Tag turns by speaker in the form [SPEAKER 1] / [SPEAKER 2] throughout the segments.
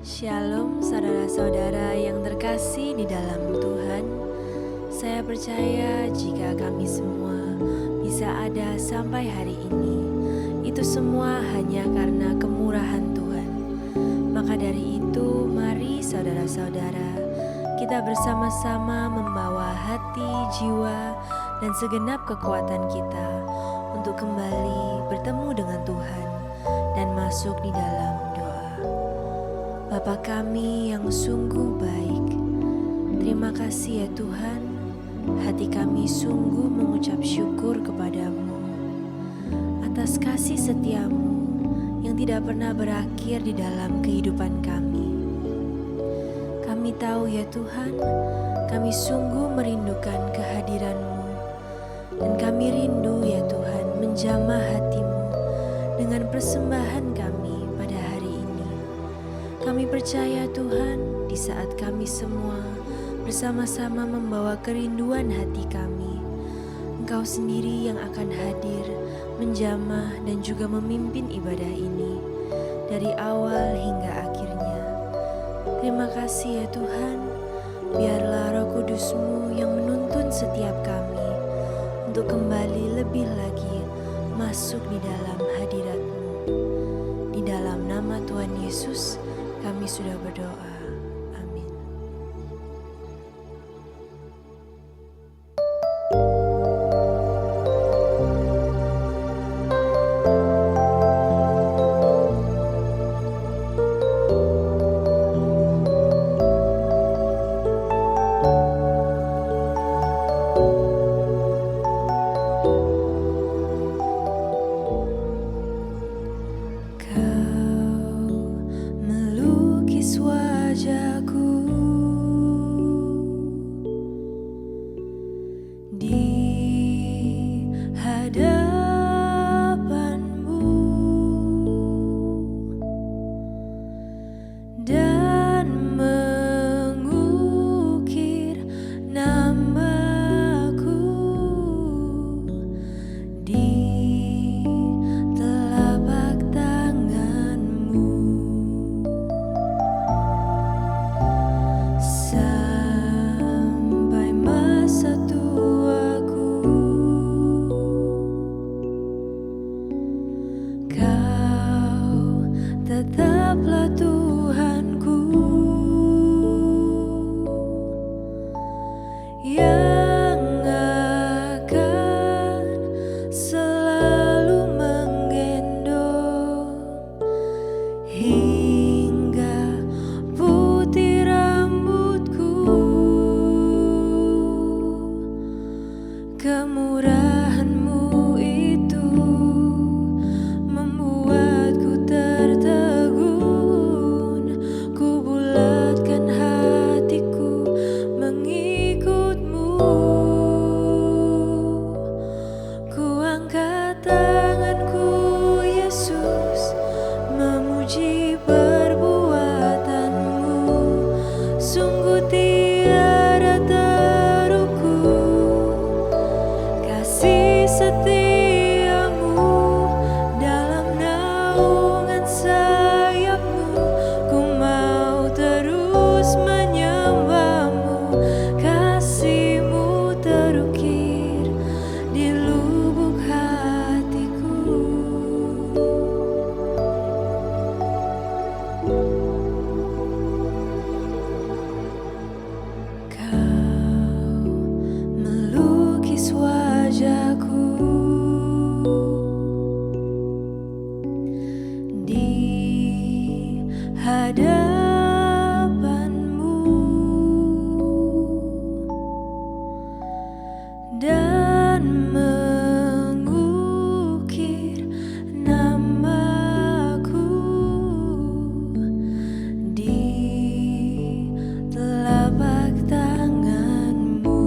[SPEAKER 1] Shalom saudara-saudara yang terkasih di dalam Tuhan. Saya percaya jika kami semua bisa ada sampai hari ini, itu semua hanya karena kemurahan Tuhan. Maka dari itu, mari saudara-saudara, kita bersama-sama membawa hati, jiwa, dan segenap kekuatan kita untuk kembali bertemu dengan Tuhan dan masuk di dalam doa. Bapa kami yang sungguh baik, terima kasih ya Tuhan, hati kami sungguh mengucap syukur kepadamu atas kasih setiamu yang tidak pernah berakhir di dalam kehidupan kami. Kami tahu ya Tuhan, kami sungguh merindukan kehadiran-Mu, dan kami rindu ya Tuhan menjamah hati-Mu dengan persembahan kami pada hari ini. Kami percaya Tuhan, di saat kami semua bersama-sama membawa kerinduan hati kami, Engkau sendiri yang akan hadir, menjamah dan juga memimpin ibadah ini dari awal hingga akhirnya. Terima kasih ya Tuhan, biarlah Roh Kudus-Mu yang menuntun setiap kami untuk kembali lebih lagi masuk di dalam hadirat-Mu. Di dalam nama Tuhan Yesus, kami sudah berdoa. Amin. Tetaplah Tuhanku yang akan selalu menggendong hingga putih rambutku. Kemurahan-Mu itu membuatku tertegun. Ku bulatkan hatiku mengikut-Mu. Ku angkat tanganku Yesus, memuji perbuatan-Mu. Sungguh tiada terukur kasih setia-Mu. Dalam naungan sayap-Mu, ku mau terus menyembah-Mu. Kasih-Mu terukir di lubuk hatiku. Kau melukis wajahku di hadapan-Mu dan mengukir namaku di telapak tangan-Mu.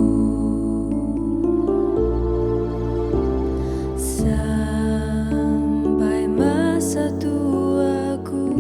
[SPEAKER 1] Sampai masa tuaku,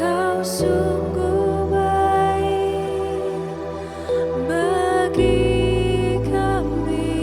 [SPEAKER 1] Kau sungguh baik bagi kami.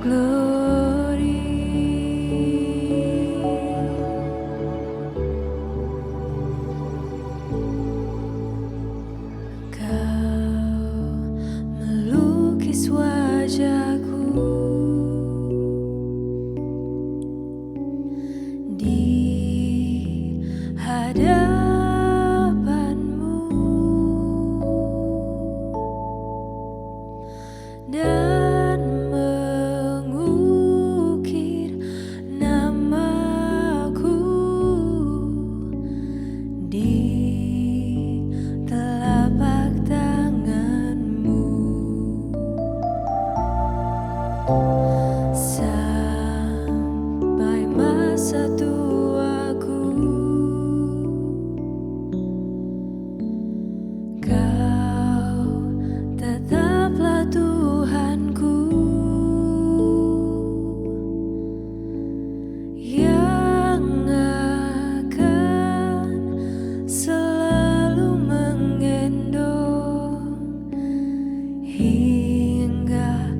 [SPEAKER 1] glory. Kau melukis wajahku di hadapanmu dan mengukir namaku di telapak tanganmu. Sampai masa tuaku, Kau tetaplah Tuhanku yang akan selalu menggendong hingga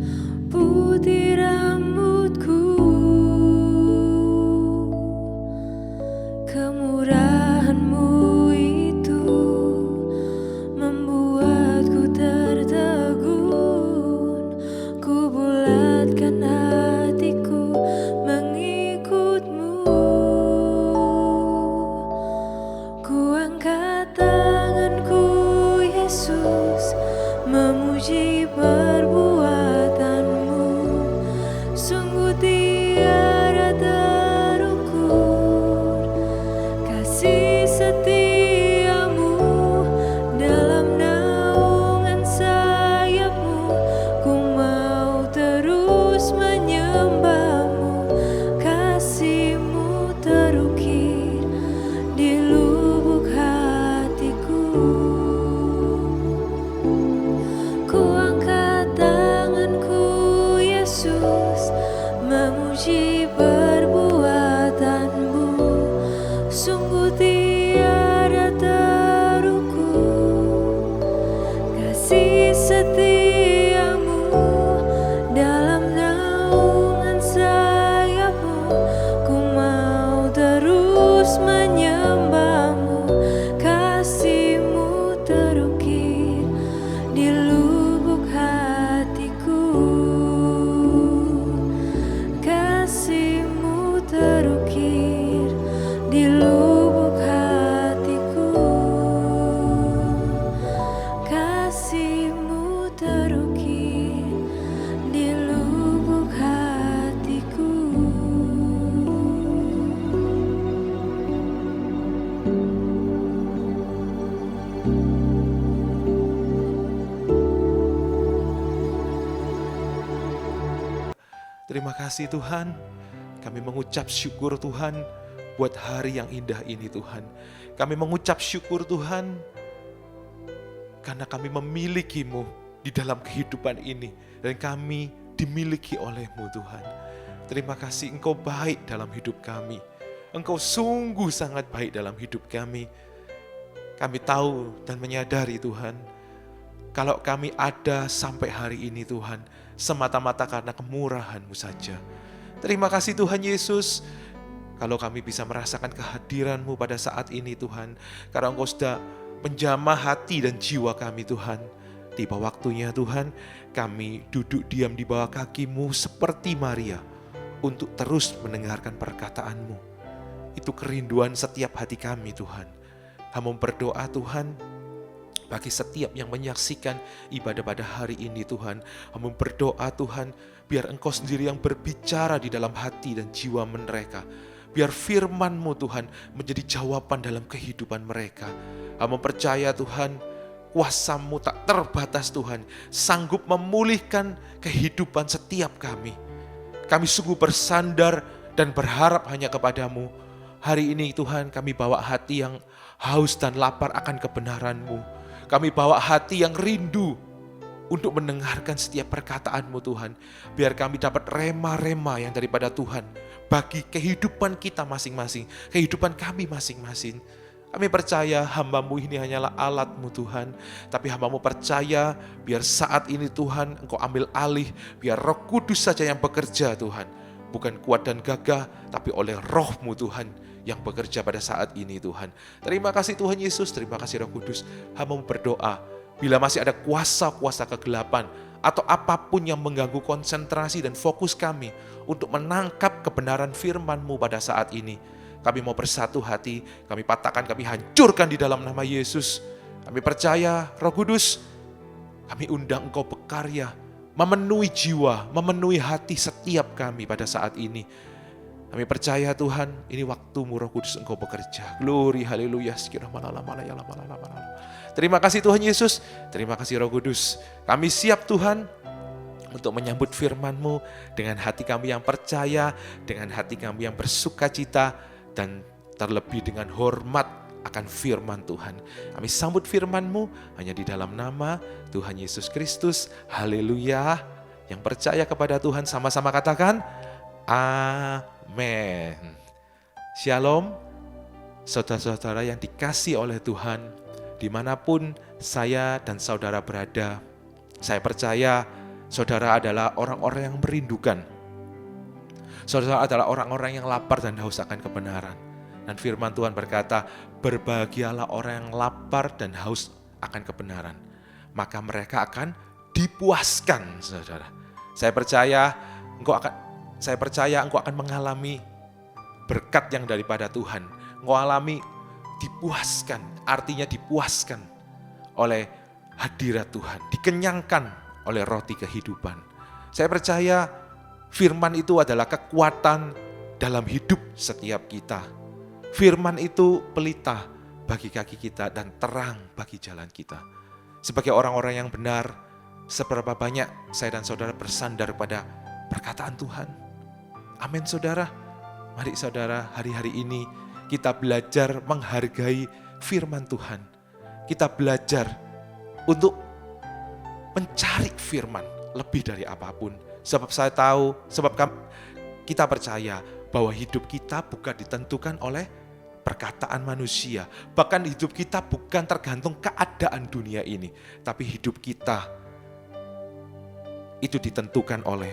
[SPEAKER 1] putih rambutku. Kemurahan-Mu itu membuatku tertegun. Ku bulatkan hatiku mengikut-Mu. Ku angkat tanganku, Yesus, memuji perbuatan-Mu. Sungguh tiada terukur kasih setia-Mu. Dalam naungan sayap-Mu ku mau terus menyembah-Mu. Kasih-Mu terukir di lubuk hatiku. Ku angkat tanganku, Yesus, memuji perbuatan-Mu. Sungguh tiada terukur kasih setia-Mu. Dalam naungan sayap-Mu ku mau terus menyembah-Mu. Kasih-Mu terukir di lubuk hatiku. Kasih-Mu terukir di lubuk hatiku. Kasih-Mu terukir di lubuk hatiku.
[SPEAKER 2] Terima kasih Tuhan, kami mengucap syukur Tuhan buat hari yang indah ini Tuhan. Kami mengucap syukur Tuhan karena kami memiliki-Mu di dalam kehidupan ini dan kami dimiliki oleh-Mu Tuhan. Terima kasih Engkau baik dalam hidup kami. Engkau sungguh sangat baik dalam hidup kami. Kami tahu dan menyadari Tuhan, kalau kami ada sampai hari ini Tuhan, semata-mata karena kemurahan-Mu saja. Terima kasih Tuhan Yesus, kalau kami bisa merasakan kehadiran-Mu pada saat ini Tuhan, karena Engkau sudah menjamah hati dan jiwa kami Tuhan. Tiba waktunya Tuhan, kami duduk diam di bawah kaki-Mu seperti Maria, untuk terus mendengarkan perkataan-Mu. Itu kerinduan setiap hati kami Tuhan. Kami berdoa Tuhan, bagi setiap yang menyaksikan ibadah pada hari ini Tuhan, kami berdoa Tuhan, biar Engkau sendiri yang berbicara di dalam hati dan jiwa mereka. Biar firman-Mu Tuhan menjadi jawaban dalam kehidupan mereka. Kami percaya Tuhan, kuasa-Mu tak terbatas Tuhan, sanggup memulihkan kehidupan setiap kami. Kami sungguh bersandar dan berharap hanya kepada-Mu. Hari ini Tuhan, kami bawa hati yang haus dan lapar akan kebenaran-Mu. Kami bawa hati yang rindu untuk mendengarkan setiap perkataan-Mu Tuhan. Biar kami dapat rema-rema yang daripada Tuhan bagi kehidupan kita masing-masing, kehidupan kami masing-masing. Kami percaya hamba-Mu ini hanyalah alat-Mu Tuhan. Tapi hamba-Mu percaya biar saat ini Tuhan Engkau ambil alih. Biar Roh Kudus saja yang bekerja Tuhan. Bukan kuat dan gagah, tapi oleh Roh-Mu Tuhan yang bekerja pada saat ini Tuhan. Terima kasih Tuhan Yesus, terima kasih Roh Kudus. Hamba-Mu berdoa, bila masih ada kuasa-kuasa kegelapan, atau apapun yang mengganggu konsentrasi dan fokus kami untuk menangkap kebenaran firman-Mu pada saat ini, kami mau bersatu hati, kami patahkan, kami hancurkan di dalam nama Yesus. Kami percaya Roh Kudus, kami undang Engkau berkarya, memenuhi jiwa, memenuhi hati setiap kami pada saat ini. Kami percaya Tuhan, ini waktu-Mu Roh Kudus Engkau bekerja. Glory, haleluya. Terima kasih Tuhan Yesus, terima kasih Roh Kudus. Kami siap Tuhan untuk menyambut firman-Mu dengan hati kami yang percaya, dengan hati kami yang bersukacita, dan terlebih dengan hormat akan firman Tuhan. Kami sambut firman-Mu hanya di dalam nama Tuhan Yesus Kristus. Haleluya. Yang percaya kepada Tuhan sama-sama katakan, amin. Shalom, saudara-saudara yang dikasihi oleh Tuhan, dimanapun saya dan saudara berada. Saya percaya saudara adalah orang-orang yang merindukan. Saudara adalah orang-orang yang lapar dan haus akan kebenaran. Dan firman Tuhan berkata, berbahagialah orang yang lapar dan haus akan kebenaran. Maka mereka akan dipuaskan, saudara. Saya percaya engkau akan mengalami berkat yang daripada Tuhan. Engkau alami dipuaskan, artinya dipuaskan oleh hadirat Tuhan, dikenyangkan oleh roti kehidupan. Saya percaya firman itu adalah kekuatan dalam hidup setiap kita. Firman itu pelita bagi kaki kita dan terang bagi jalan kita. Sebagai orang-orang yang benar, seberapa banyak saya dan saudara bersandar pada perkataan Tuhan. Amin saudara. Mari saudara, hari-hari ini kita belajar menghargai firman Tuhan. Kita belajar untuk mencari firman lebih dari apapun. Sebab saya tahu, kita percaya bahwa hidup kita bukan ditentukan oleh perkataan manusia. Bahkan hidup kita bukan tergantung keadaan dunia ini. Tapi hidup kita itu ditentukan oleh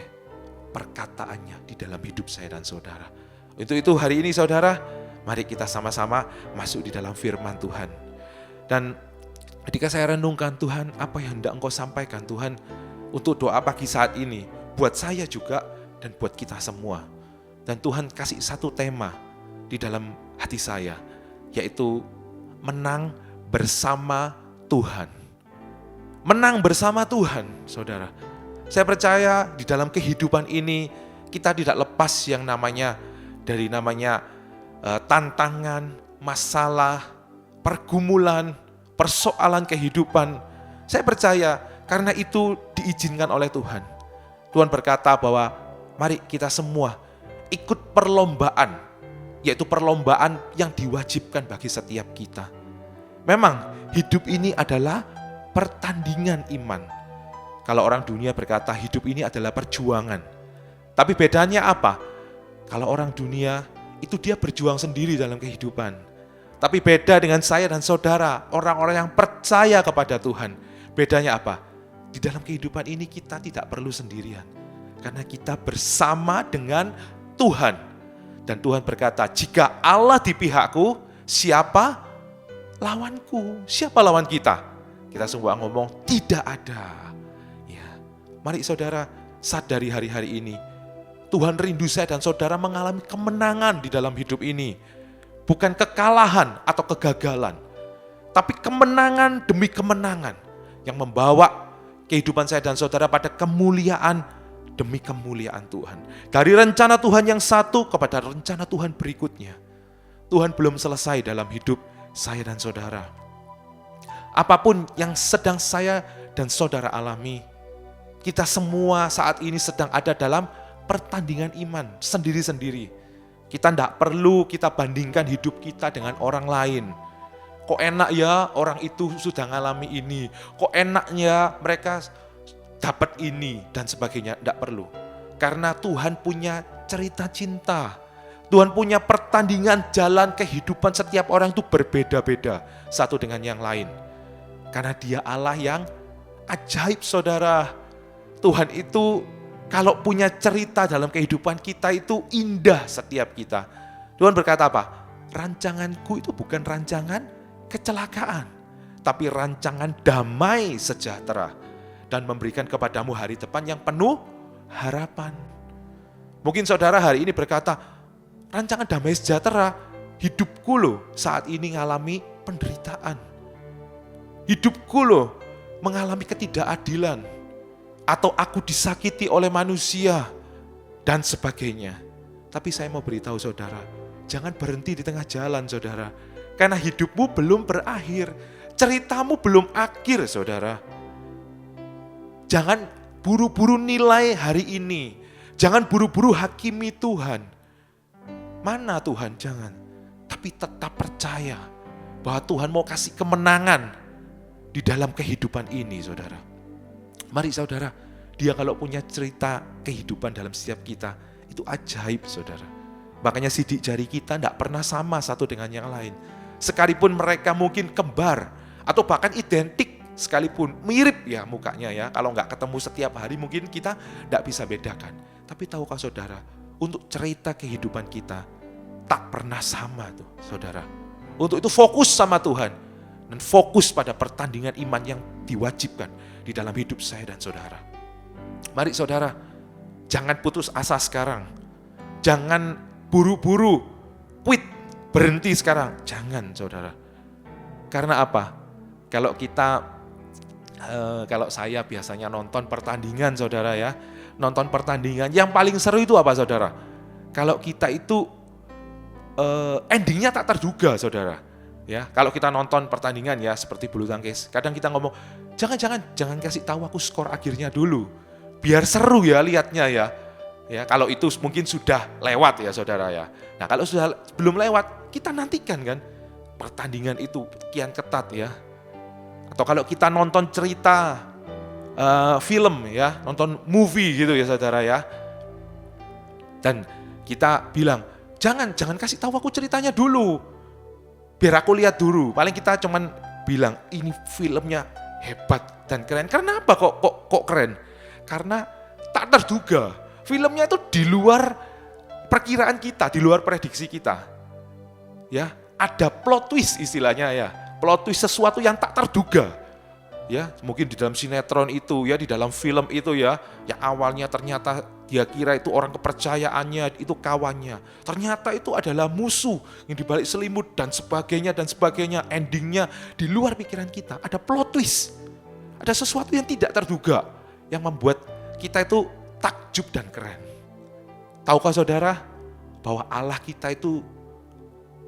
[SPEAKER 2] perkataannya di dalam hidup saya dan saudara. Untuk itu hari ini saudara, mari kita sama-sama masuk di dalam firman Tuhan. Dan ketika saya renungkan Tuhan, apa yang hendak Engkau sampaikan Tuhan untuk doa pagi saat ini, buat saya juga dan buat kita semua. Dan Tuhan kasih satu tema di dalam hati saya, yaitu menang bersama Tuhan. Menang bersama Tuhan, saudara. Saya percaya di dalam kehidupan ini kita tidak lepas yang namanya tantangan, masalah, pergumulan, persoalan kehidupan. Saya percaya karena itu diizinkan oleh Tuhan. Tuhan berkata bahwa mari kita semua ikut perlombaan, yaitu perlombaan yang diwajibkan bagi setiap kita. Memang hidup ini adalah pertandingan iman. Kalau orang dunia berkata hidup ini adalah perjuangan. Tapi bedanya apa? Kalau orang dunia itu dia berjuang sendiri dalam kehidupan. Tapi beda dengan saya dan saudara, orang-orang yang percaya kepada Tuhan. Bedanya apa? Di dalam kehidupan ini kita tidak perlu sendirian. Karena kita bersama dengan Tuhan. Dan Tuhan berkata, jika Allah di pihakku, siapa lawanku? Siapa lawan kita? Kita semua ngomong, tidak ada. Ya, mari saudara sadari hari-hari ini. Tuhan rindu saya dan saudara mengalami kemenangan di dalam hidup ini. Bukan kekalahan atau kegagalan. Tapi kemenangan demi kemenangan. Yang membawa kehidupan saya dan saudara pada kemuliaan demi kemuliaan Tuhan. Dari rencana Tuhan yang satu kepada rencana Tuhan berikutnya. Tuhan belum selesai dalam hidup saya dan saudara. Apapun yang sedang saya dan saudara alami, kita semua saat ini sedang ada dalam pertandingan iman sendiri-sendiri. Kita tidak perlu kita bandingkan hidup kita dengan orang lain. Kok enak ya orang itu sudah ngalami ini. Kok enaknya mereka dapat ini dan sebagainya. Tidak perlu. Karena Tuhan punya cerita cinta. Tuhan punya pertandingan jalan kehidupan setiap orang itu berbeda-beda satu dengan yang lain. Karena Dia Allah yang ajaib, saudara. Tuhan itu kalau punya cerita dalam kehidupan kita itu indah setiap kita. Tuhan berkata apa? Rancanganku itu bukan rancangan kecelakaan, tapi rancangan damai sejahtera dan memberikan kepadamu hari depan yang penuh harapan. Mungkin saudara hari ini berkata, rancangan damai sejahtera, hidupku loh saat ini mengalami penderitaan. Hidupku loh mengalami ketidakadilan. Atau aku disakiti oleh manusia dan sebagainya. Tapi saya mau beritahu saudara, jangan berhenti di tengah jalan saudara. Karena hidupmu belum berakhir, ceritamu belum akhir saudara. Jangan buru-buru nilai hari ini. Jangan buru-buru hakimi Tuhan. Mana Tuhan? Jangan. Tapi tetap percaya bahwa Tuhan mau kasih kemenangan di dalam kehidupan ini saudara. Mari saudara, Dia kalau punya cerita kehidupan dalam setiap kita, itu ajaib saudara. Makanya sidik jari kita tidak pernah sama satu dengan yang lain. Sekalipun mereka mungkin kembar, atau bahkan identik sekalipun, mirip ya mukanya ya. Kalau nggak ketemu setiap hari mungkin kita tidak bisa bedakan. Tapi tahukah saudara, untuk cerita kehidupan kita, tak pernah sama tuh saudara. Untuk itu fokus sama Tuhan, dan fokus pada pertandingan iman yang diwajibkan di dalam hidup saya dan saudara. Mari saudara, jangan putus asa sekarang. Jangan buru-buru quit, berhenti sekarang. Jangan saudara. Karena apa? Kalau saya biasanya nonton pertandingan saudara ya. Nonton pertandingan, yang paling seru itu apa saudara? Kalau kita itu endingnya tak terduga saudara. Ya, kalau kita nonton pertandingan ya seperti bulu tangkis, kadang kita ngomong, jangan kasih tahu aku skor akhirnya dulu, biar seru ya lihatnya ya. Ya, kalau itu mungkin sudah lewat ya saudara ya. Nah kalau sudah belum lewat, kita nantikan kan pertandingan itu kian ketat ya. Atau kalau kita nonton cerita film ya, nonton movie gitu ya saudara ya. Dan kita bilang, jangan kasih tahu aku ceritanya dulu. Biar aku lihat dulu. Paling kita cuman bilang ini filmnya hebat dan keren. Karena apa kok keren? Karena tak terduga. Filmnya itu di luar perkiraan kita, di luar prediksi kita. Ya, ada plot twist istilahnya ya. Plot twist sesuatu yang tak terduga. Ya, mungkin di dalam sinetron itu ya, di dalam film itu ya, yang awalnya ternyata dia kira itu orang kepercayaannya, itu kawannya. Ternyata itu adalah musuh yang dibalik selimut dan sebagainya. Endingnya di luar pikiran kita. Ada plot twist. Ada sesuatu yang tidak terduga yang membuat kita itu takjub dan keren. Tahukah saudara bahwa Allah kita itu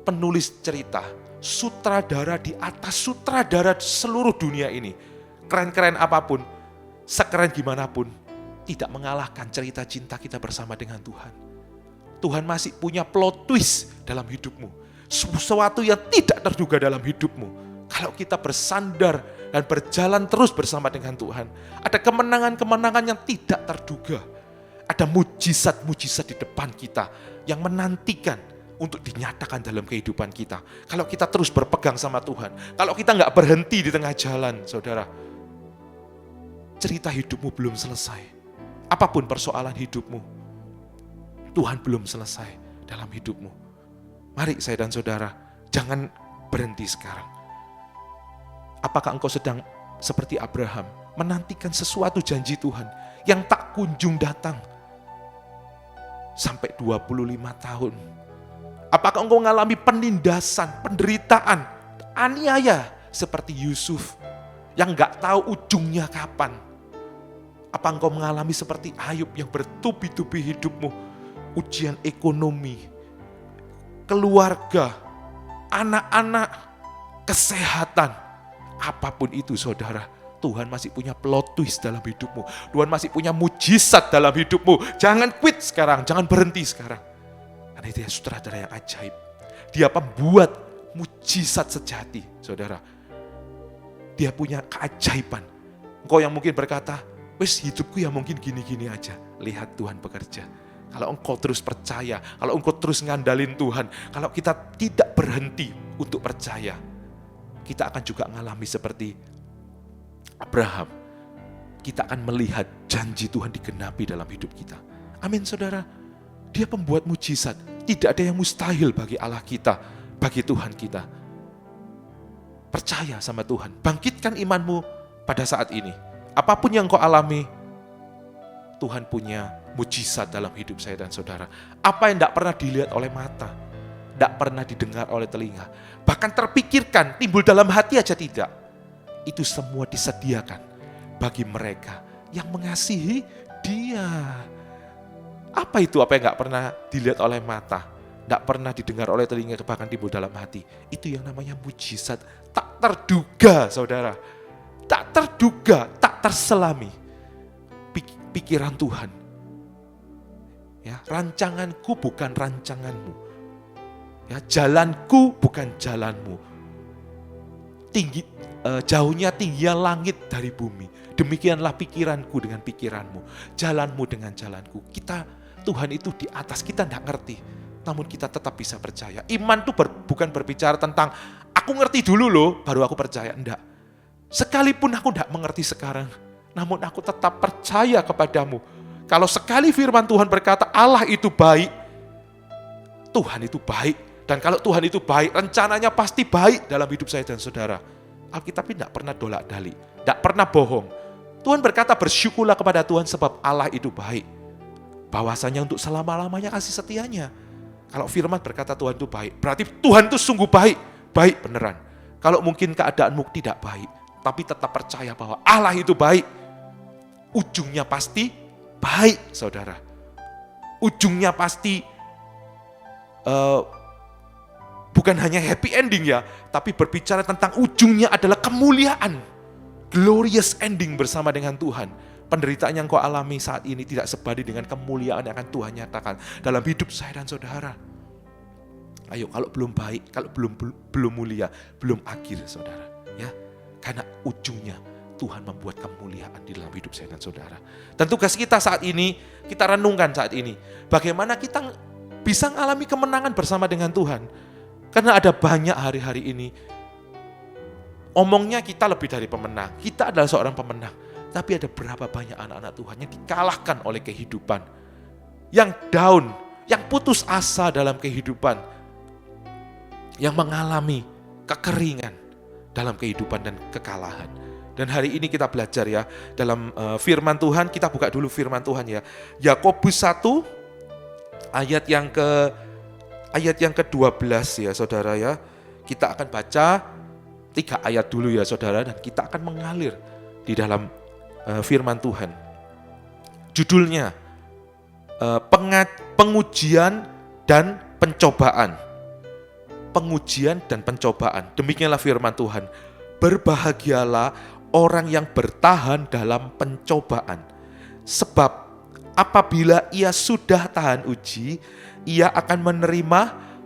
[SPEAKER 2] penulis cerita, sutradara di atas sutradara seluruh dunia ini. Keren-keren apapun, sekeren gimana pun, tidak mengalahkan cerita cinta kita bersama dengan Tuhan. Tuhan masih punya plot twist dalam hidupmu. Sesuatu yang tidak terduga dalam hidupmu. Kalau kita bersandar dan berjalan terus bersama dengan Tuhan, ada kemenangan-kemenangan yang tidak terduga. Ada mujizat-mujizat di depan kita yang menantikan untuk dinyatakan dalam kehidupan kita. Kalau kita terus berpegang sama Tuhan, kalau kita nggak berhenti di tengah jalan, saudara, cerita hidupmu belum selesai. Apapun persoalan hidupmu, Tuhan belum selesai dalam hidupmu. Mari saya dan saudara, jangan berhenti sekarang. Apakah engkau sedang seperti Abraham, menantikan sesuatu janji Tuhan yang tak kunjung datang sampai 25 tahun? Apakah engkau mengalami penindasan, penderitaan, aniaya seperti Yusuf yang gak tahu ujungnya kapan? Apa engkau mengalami seperti Ayub yang bertubi-tubi hidupmu, ujian ekonomi, keluarga, anak-anak, kesehatan, apapun itu saudara, Tuhan masih punya plot twist dalam hidupmu. Tuhan masih punya mujizat dalam hidupmu. Jangan quit sekarang, jangan berhenti sekarang. Karena dia sutradara yang ajaib. Dia pembuat mujizat sejati, saudara. Dia punya keajaiban. Engkau yang mungkin berkata, wes hidupku ya mungkin gini-gini aja. Lihat Tuhan bekerja. kalau engkau terus percaya, kalau engkau terus ngandalin Tuhan, kalau kita tidak berhenti untuk percaya, kita akan juga mengalami seperti Abraham. Kita akan melihat janji Tuhan digenapi dalam hidup kita. Amin saudara. Dia pembuat mujizat. Tidak ada yang mustahil bagi Allah kita, bagi Tuhan kita. Percaya sama Tuhan. Bangkitkan imanmu pada saat ini. Apapun yang kau alami, Tuhan punya mujizat dalam hidup saya dan saudara. Apa yang tidak pernah dilihat oleh mata, tidak pernah didengar oleh telinga, bahkan terpikirkan, timbul dalam hati aja tidak. Itu semua disediakan bagi mereka yang mengasihi Dia. Apa itu apa yang tidak pernah dilihat oleh mata, tidak pernah didengar oleh telinga, bahkan timbul dalam hati? Itu yang namanya mujizat tak terduga, saudara. Tak terduga, tak terselami. Pikiran Tuhan. Ya, rancanganku bukan rancanganmu. Ya, jalanku bukan jalanmu. Jauhnya tingginya langit dari bumi. Demikianlah pikiranku dengan pikiranmu, jalanmu dengan jalanku. Tuhan itu di atas, kita tidak ngerti, namun kita tetap bisa percaya. Iman itu bukan berbicara tentang aku ngerti dulu loh, baru aku percaya. Enggak. Sekalipun aku tidak mengerti sekarang, namun aku tetap percaya kepadamu. Kalau sekali firman Tuhan berkata Allah itu baik, Tuhan itu baik. Dan kalau Tuhan itu baik, rencananya pasti baik dalam hidup saya dan saudara. Alkitab tidak pernah dolak-dalik, tidak pernah bohong. Tuhan berkata bersyukurlah kepada Tuhan sebab Allah itu baik. Bahwasanya untuk selama-lamanya kasih setianya. Kalau firman berkata Tuhan itu baik, berarti Tuhan itu sungguh baik. Baik beneran. Kalau mungkin keadaanmu tidak baik, tapi tetap percaya bahwa Allah itu baik. Ujungnya pasti baik, saudara. Ujungnya pasti bukan hanya happy ending ya, tapi berbicara tentang ujungnya adalah kemuliaan. Glorious ending bersama dengan Tuhan. Penderitaan yang kau alami saat ini tidak sebanding dengan kemuliaan yang akan Tuhan nyatakan dalam hidup saya dan saudara. Ayo, kalau belum baik, kalau belum mulia, belum akhir saudara. Ya, karena ujungnya Tuhan membuat kemuliaan di dalam hidup saya dan saudara. Dan tugas kita saat ini, kita renungkan saat ini, bagaimana kita bisa mengalami kemenangan bersama dengan Tuhan. Karena ada banyak hari-hari ini, omongnya kita lebih dari pemenang, kita adalah seorang pemenang. Tapi ada berapa banyak anak-anak Tuhan yang dikalahkan oleh kehidupan, yang down, yang putus asa dalam kehidupan, yang mengalami kekeringan dalam kehidupan dan kekalahan. Dan hari ini kita belajar ya, dalam firman Tuhan, kita buka dulu firman Tuhan ya. Yakobus 1 ayat yang ke-12 ya saudara ya. Kita akan baca 3 ayat dulu ya saudara, dan kita akan mengalir di dalam firman Tuhan. Judulnya pengujian dan pencobaan. Pengujian dan pencobaan. Demikianlah firman Tuhan. Berbahagialah orang yang bertahan dalam pencobaan. Sebab apabila ia sudah tahan uji, ia akan menerima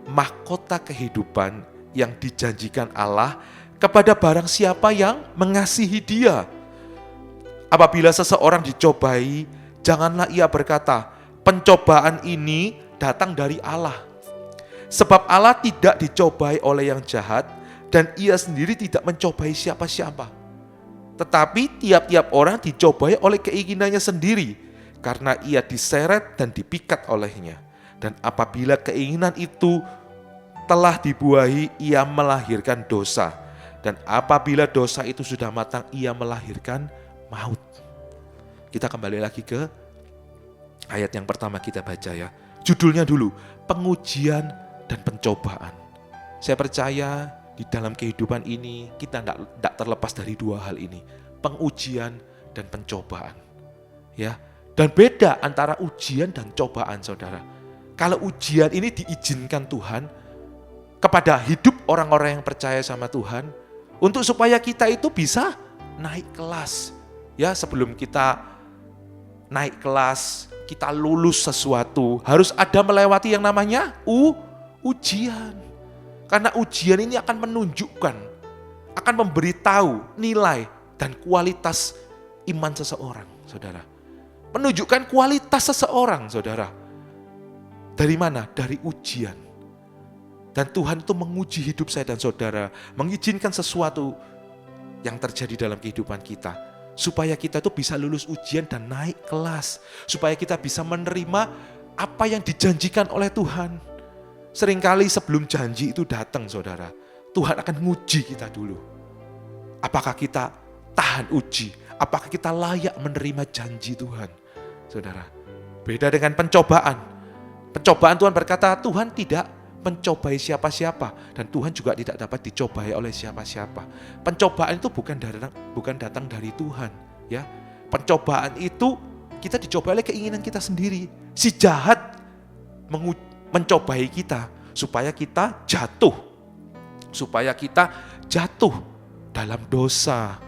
[SPEAKER 2] mahkota kehidupan yang dijanjikan Allah kepada barang siapa yang mengasihi Dia. Apabila seseorang dicobai, janganlah ia berkata, pencobaan ini datang dari Allah. Sebab Allah tidak dicobai oleh yang jahat, dan ia sendiri tidak mencobai siapa-siapa. Tetapi tiap-tiap orang dicobai oleh keinginannya sendiri, karena ia diseret dan dipikat olehnya. Dan apabila keinginan itu telah dibuahi, ia melahirkan dosa. Dan apabila dosa itu sudah matang, ia melahirkan maut. Kita kembali lagi ke ayat yang pertama kita baca ya. Judulnya dulu, pengujian dan pencobaan. Saya percaya di dalam kehidupan ini kita tidak terlepas dari 2 hal ini. Pengujian dan pencobaan. Ya. Dan beda antara ujian dan cobaan saudara. Kalau ujian ini diizinkan Tuhan kepada hidup orang-orang yang percaya sama Tuhan, untuk supaya kita itu bisa naik kelas. Ya, sebelum kita naik kelas, kita lulus sesuatu, harus ada melewati yang namanya ujian. Karena ujian ini akan menunjukkan, akan memberitahu nilai dan kualitas iman seseorang, saudara. Menunjukkan kualitas seseorang, saudara. Dari mana? Dari ujian. Dan Tuhan itu menguji hidup saya dan saudara, mengizinkan sesuatu yang terjadi dalam kehidupan kita, supaya kita itu bisa lulus ujian dan naik kelas, supaya kita bisa menerima apa yang dijanjikan oleh Tuhan. Seringkali sebelum janji itu datang, saudara, Tuhan akan nguji kita dulu. Apakah kita tahan uji? Apakah kita layak menerima janji Tuhan? Saudara, beda dengan pencobaan. Pencobaan Tuhan berkata, Tuhan tidak mencobai siapa-siapa, dan Tuhan juga tidak dapat dicobai oleh siapa-siapa. Pencobaan itu bukan datang dari Tuhan, ya. Pencobaan itu kita dicobai oleh keinginan kita sendiri. Si jahat mencobai kita supaya kita jatuh dalam dosa,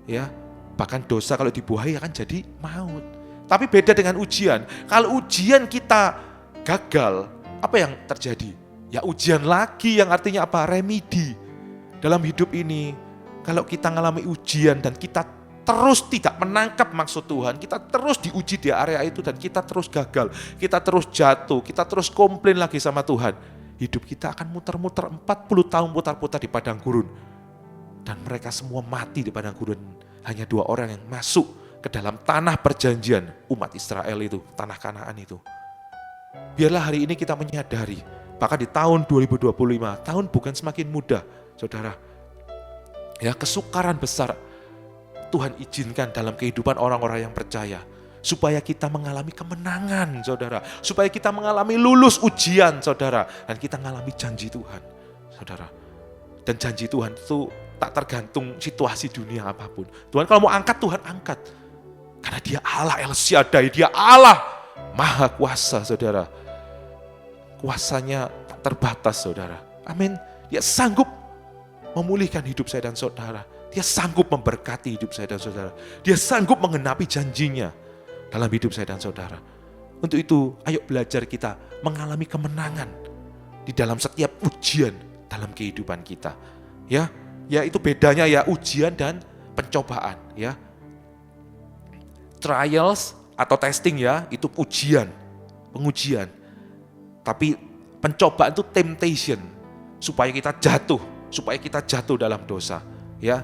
[SPEAKER 2] ya. Bahkan dosa kalau dibuahi akan jadi maut. Tapi beda dengan ujian. Kalau ujian kita gagal, apa yang terjadi? Ya ujian lagi, yang artinya apa? Remedi. Dalam hidup ini, kalau kita mengalami ujian dan kita terus tidak menangkap maksud Tuhan, kita terus diuji di area itu dan kita terus gagal, kita terus jatuh, kita terus komplain lagi sama Tuhan, hidup kita akan muter-muter 40 tahun putar-putar di padang gurun. Dan mereka semua mati di padang gurun. Hanya 2 orang yang masuk ke dalam tanah perjanjian umat Israel itu, tanah Kanaan itu. Biarlah hari ini kita menyadari, bahkan di tahun 2025, tahun bukan semakin mudah, saudara. Ya, kesukaran besar Tuhan izinkan dalam kehidupan orang-orang yang percaya, supaya kita mengalami kemenangan, saudara. Supaya kita mengalami lulus ujian, saudara. Dan kita mengalami janji Tuhan, saudara. Dan janji Tuhan itu tak tergantung situasi dunia apapun. Tuhan kalau mau angkat, Tuhan angkat. Karena Dia Allah El Shaddai, Dia Allah Maha Kuasa, saudara. Kuasanya tak terbatas, saudara. Amin. Dia sanggup memulihkan hidup saya dan saudara. Dia sanggup memberkati hidup saya dan saudara. Dia sanggup menggenapi janjinya dalam hidup saya dan saudara. Untuk itu, ayo belajar kita mengalami kemenangan di dalam setiap ujian dalam kehidupan kita. Ya itu bedanya ya, ujian dan pencobaan, ya. Trials atau testing, ya, itu ujian, pengujian. Tapi pencobaan itu temptation, supaya kita jatuh dalam dosa, ya.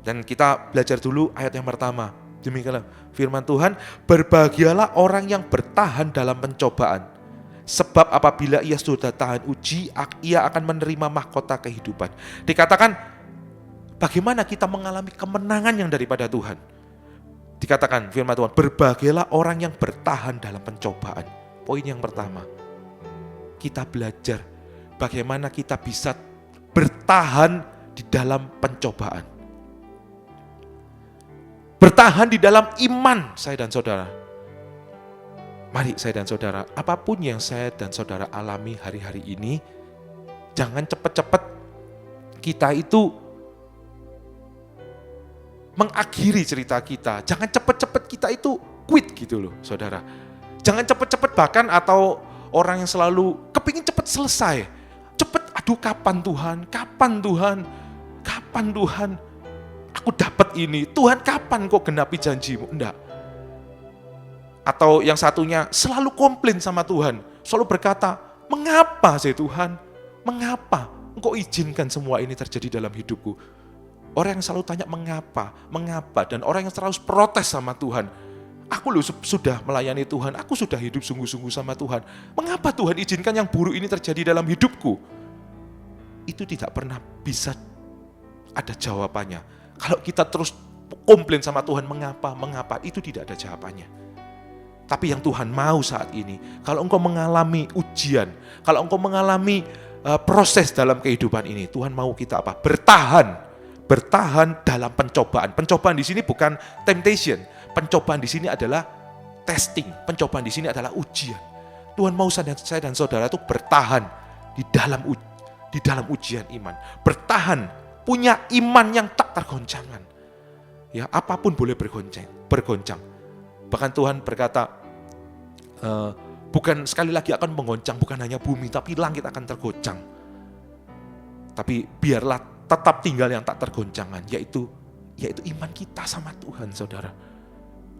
[SPEAKER 2] Dan kita belajar dulu ayat yang pertama. Demikianlah firman Tuhan, berbahagialah orang yang bertahan dalam pencobaan. Sebab apabila ia sudah tahan uji, ia akan menerima mahkota kehidupan. Dikatakan, bagaimana kita mengalami kemenangan yang daripada Tuhan? Dikatakan firman Tuhan, berbahagialah orang yang bertahan dalam pencobaan. Poin yang pertama, kita belajar bagaimana kita bisa bertahan di dalam pencobaan. Bertahan di dalam iman saya dan saudara. Mari saya dan saudara, apapun yang saya dan saudara alami hari-hari ini, jangan cepat-cepat kita itu mengakhiri cerita kita. Jangan cepat-cepat kita itu quit gitu loh, saudara. Jangan cepat-cepat bahkan, atau orang yang selalu kepingin cepat selesai. Cepat, aduh kapan Tuhan, aku dapat ini. Tuhan kapan kok genapi janjimu? Enggak. Atau yang satunya selalu komplain sama Tuhan. Selalu berkata, mengapa sih Tuhan? Mengapa Engkau izinkan semua ini terjadi dalam hidupku? Orang yang selalu tanya mengapa, dan orang yang selalu protes sama Tuhan. Aku loh sudah melayani Tuhan, aku sudah hidup sungguh-sungguh sama Tuhan. Mengapa Tuhan izinkan yang buruk ini terjadi dalam hidupku? Itu tidak pernah bisa ada jawabannya. Kalau kita terus komplain sama Tuhan, mengapa, itu tidak ada jawabannya. Tapi yang Tuhan mau saat ini, kalau engkau mengalami ujian, kalau engkau mengalami proses dalam kehidupan ini, Tuhan mau kita apa? Bertahan dalam pencobaan. Pencobaan di sini bukan temptation. Pencobaan di sini adalah testing. Pencobaan di sini adalah ujian. Tuhan mau saya dan saudara itu bertahan di dalam ujian iman. Bertahan, punya iman yang tak tergoncangkan. Ya, apapun boleh bergoncang. Bahkan Tuhan berkata, bukan sekali lagi akan menggoncang, bukan hanya bumi, tapi langit akan tergoncang. Tapi biarlah tetap tinggal yang tak tergoncangkan, yaitu iman kita sama Tuhan, saudara.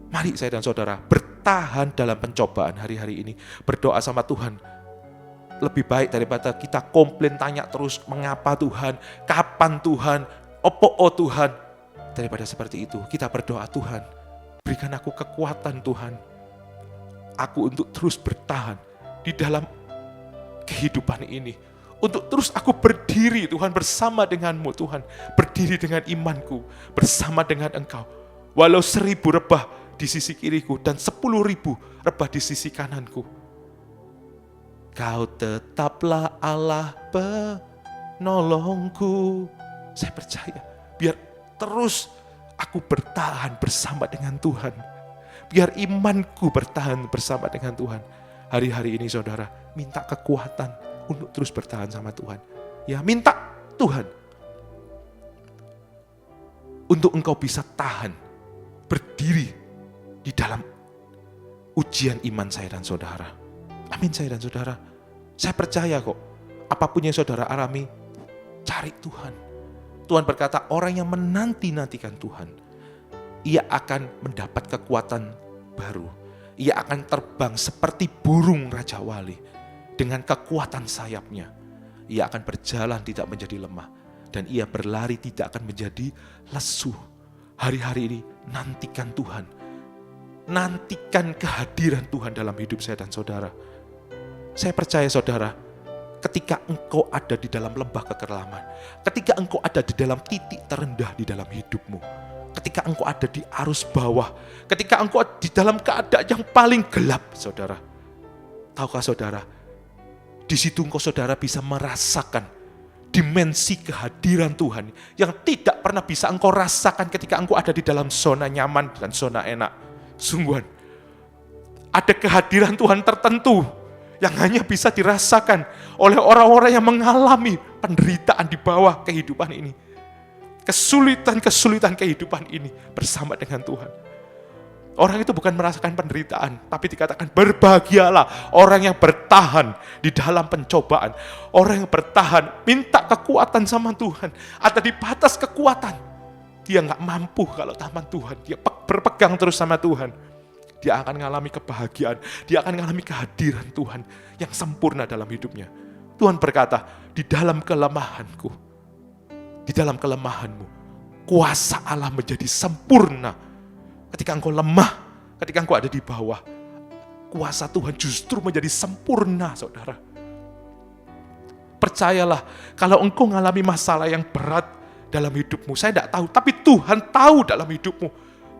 [SPEAKER 2] Mari saya dan saudara bertahan bertahan dalam pencobaan hari-hari ini. Berdoa sama Tuhan. Lebih baik daripada kita komplain tanya terus, mengapa Tuhan, kapan Tuhan, opo Tuhan. Daripada seperti itu, kita berdoa, Tuhan, berikan aku kekuatan Tuhan. Aku untuk terus bertahan di dalam kehidupan ini. Untuk terus aku berdiri Tuhan bersama denganmu Tuhan. Berdiri dengan imanku bersama dengan Engkau. Walau 1000 rebah di sisi kiriku dan 10.000 rebah di sisi kananku. Kau tetaplah Allah penolongku. Saya percaya biar terus aku bertahan bersama dengan Tuhan. Biar imanku bertahan bersama dengan Tuhan. Hari-hari ini saudara, minta kekuatan untuk terus bertahan sama Tuhan. Ya, minta Tuhan untuk engkau bisa tahan, berdiri di dalam ujian iman saya dan saudara. Amin saya dan saudara. Saya percaya kok, apapun yang saudara alami, cari Tuhan. Tuhan berkata, orang yang menanti-nantikan Tuhan, ia akan mendapat kekuatan baru. Ia akan terbang seperti burung Raja Wali. Dengan kekuatan sayapnya, ia akan berjalan tidak menjadi lemah. Dan ia berlari tidak akan menjadi lesu. Hari-hari ini nantikan Tuhan. Nantikan kehadiran Tuhan dalam hidup saya dan saudara. Saya percaya saudara, ketika engkau ada di dalam lembah kekelaman, ketika engkau ada di dalam titik terendah di dalam hidupmu, ketika engkau ada di arus bawah, ketika engkau di dalam keadaan yang paling gelap, saudara. Tahukah saudara, di situ engkau saudara bisa merasakan dimensi kehadiran Tuhan yang tidak pernah bisa engkau rasakan ketika engkau ada di dalam zona nyaman dan zona enak. Sungguhan, ada kehadiran Tuhan tertentu yang hanya bisa dirasakan oleh orang-orang yang mengalami penderitaan di bawah kehidupan ini. Kesulitan-kesulitan kehidupan ini bersama dengan Tuhan. Orang itu bukan merasakan penderitaan, tapi dikatakan berbahagialah orang yang bertahan di dalam pencobaan. Orang yang bertahan, minta kekuatan sama Tuhan. Ada di batas kekuatan. Dia gak mampu kalau tanpa Tuhan. Dia berpegang terus sama Tuhan. Dia akan mengalami kebahagiaan. Dia akan mengalami kehadiran Tuhan yang sempurna dalam hidupnya. Tuhan berkata, di dalam kelemahanku, di dalam kelemahanmu, kuasa Allah menjadi sempurna. Ketika engkau lemah, ketika engkau ada di bawah, kuasa Tuhan justru menjadi sempurna, saudara. Percayalah, kalau engkau mengalami masalah yang berat dalam hidupmu, saya tidak tahu, tapi Tuhan tahu dalam hidupmu.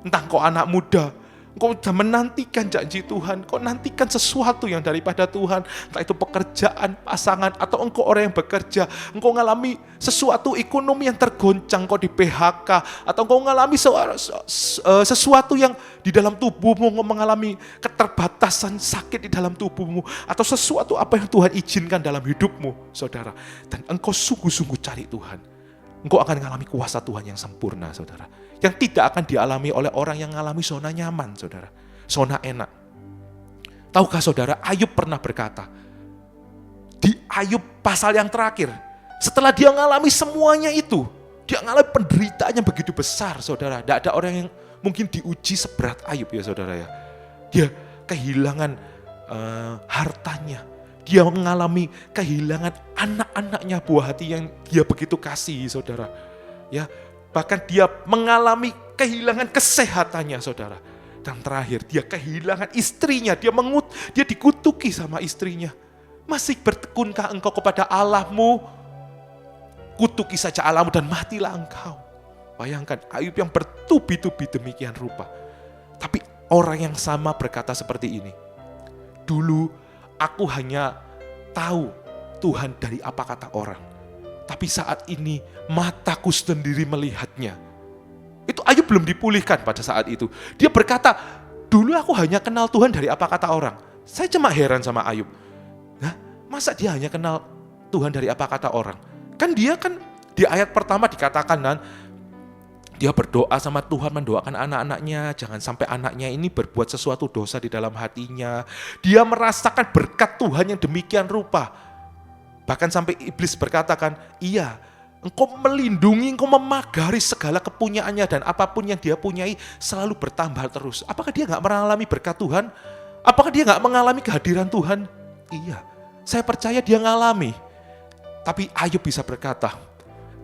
[SPEAKER 2] Entah engkau anak muda, engkau sudah menantikan janji Tuhan, engkau nantikan sesuatu yang daripada Tuhan, entah itu pekerjaan, pasangan, atau engkau orang yang bekerja, engkau mengalami sesuatu ekonomi yang tergoncang, engkau di PHK, atau engkau mengalami sesuatu yang di dalam tubuhmu, engkau mengalami keterbatasan sakit di dalam tubuhmu, atau sesuatu apa yang Tuhan izinkan dalam hidupmu, saudara, dan engkau sungguh-sungguh cari Tuhan, engkau akan mengalami kuasa Tuhan yang sempurna, saudara. Yang tidak akan dialami oleh orang yang mengalami zona nyaman, saudara. Zona enak. Tahukah saudara, Ayub pernah berkata, di Ayub pasal yang terakhir, setelah dia mengalami semuanya itu, dia mengalami penderitaan yang begitu besar, saudara. Tidak ada orang yang mungkin diuji seberat Ayub ya, saudara ya. Dia kehilangan hartanya. Dia mengalami kehilangan anak-anaknya, buah hati yang dia begitu kasihi, saudara. Ya, bahkan dia mengalami kehilangan kesehatannya, saudara. Dan terakhir, dia kehilangan istrinya. Dia dikutuki sama istrinya. Masih bertekunkah engkau kepada Allahmu? Kutuki saja Allahmu dan matilah engkau. Bayangkan, Ayub yang bertubi-tubi demikian rupa. Tapi orang yang sama berkata seperti ini. Dulu aku hanya tahu Tuhan dari apa kata orang. Tapi saat ini mataku sendiri melihatnya. Itu Ayub belum dipulihkan pada saat itu. Dia berkata, dulu aku hanya kenal Tuhan dari apa kata orang. Saya cuma heran sama Ayub. Nah, masa dia hanya kenal Tuhan dari apa kata orang? Kan dia kan di ayat pertama dikatakan kan, dia berdoa sama Tuhan, mendoakan anak-anaknya. Jangan sampai anaknya ini berbuat sesuatu dosa di dalam hatinya. Dia merasakan berkat Tuhan yang demikian rupa. Bahkan sampai iblis berkatakan, iya, Engkau melindungi, Engkau memagari segala kepunyaannya, dan apapun yang dia punyai selalu bertambah terus. Apakah dia gak mengalami berkat Tuhan? Apakah dia gak mengalami kehadiran Tuhan? Iya, saya percaya dia ngalami. Tapi Ayub bisa berkata,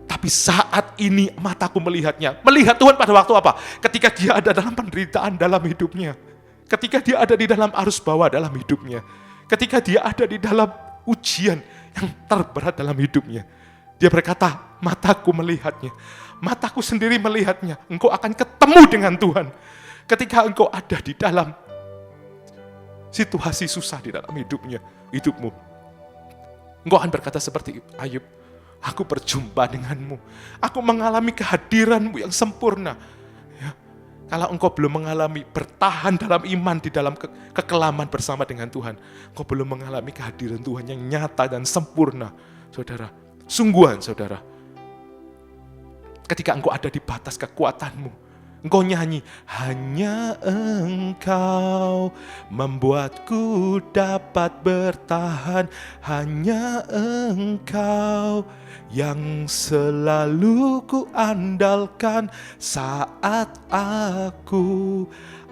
[SPEAKER 2] tapi saat ini mataku melihatnya. Melihat Tuhan pada waktu apa? Ketika dia ada dalam penderitaan dalam hidupnya. Ketika dia ada di dalam arus bawah dalam hidupnya. Ketika dia ada di dalam ujian yang terberat dalam hidupnya. Dia berkata, mataku melihatnya. Mataku sendiri melihatnya. Engkau akan ketemu dengan Tuhan. Ketika engkau ada di dalam situasi susah di dalam hidupmu. Engkau akan berkata seperti Ayub, aku berjumpa denganmu. Aku mengalami kehadiranmu yang sempurna. Ya. Kalau engkau belum mengalami bertahan dalam iman di dalam kekelaman bersama dengan Tuhan, engkau belum mengalami kehadiran Tuhan yang nyata dan sempurna, saudara. Sungguhan, saudara. Ketika engkau ada di batas kekuatanmu, engkau nyanyi, hanya Engkau membuatku dapat bertahan, hanya Engkau yang selalu ku andalkan saat aku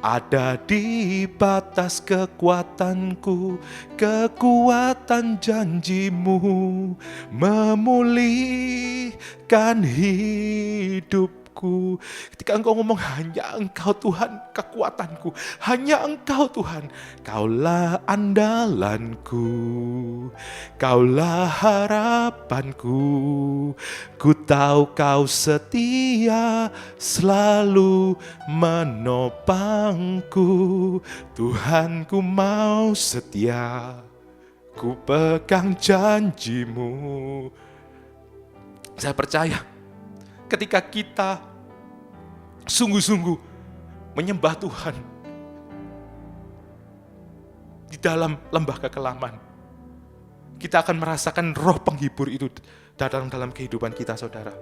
[SPEAKER 2] ada di batas kekuatanku. Kekuatan janjimu memulihkan hidupku. Ketika engkau ngomong, hanya Engkau Tuhan kekuatanku, hanya Engkau Tuhan, Kaulah andalanku, Kaulah harapanku. Ku tahu Kau setia, selalu menopangku. Tuhan, ku mau setia, ku pegang janjimu. Saya percaya ketika kita sungguh-sungguh menyembah Tuhan di dalam lembah kekelaman, kita akan merasakan roh penghibur itu datang dalam kehidupan kita, saudara.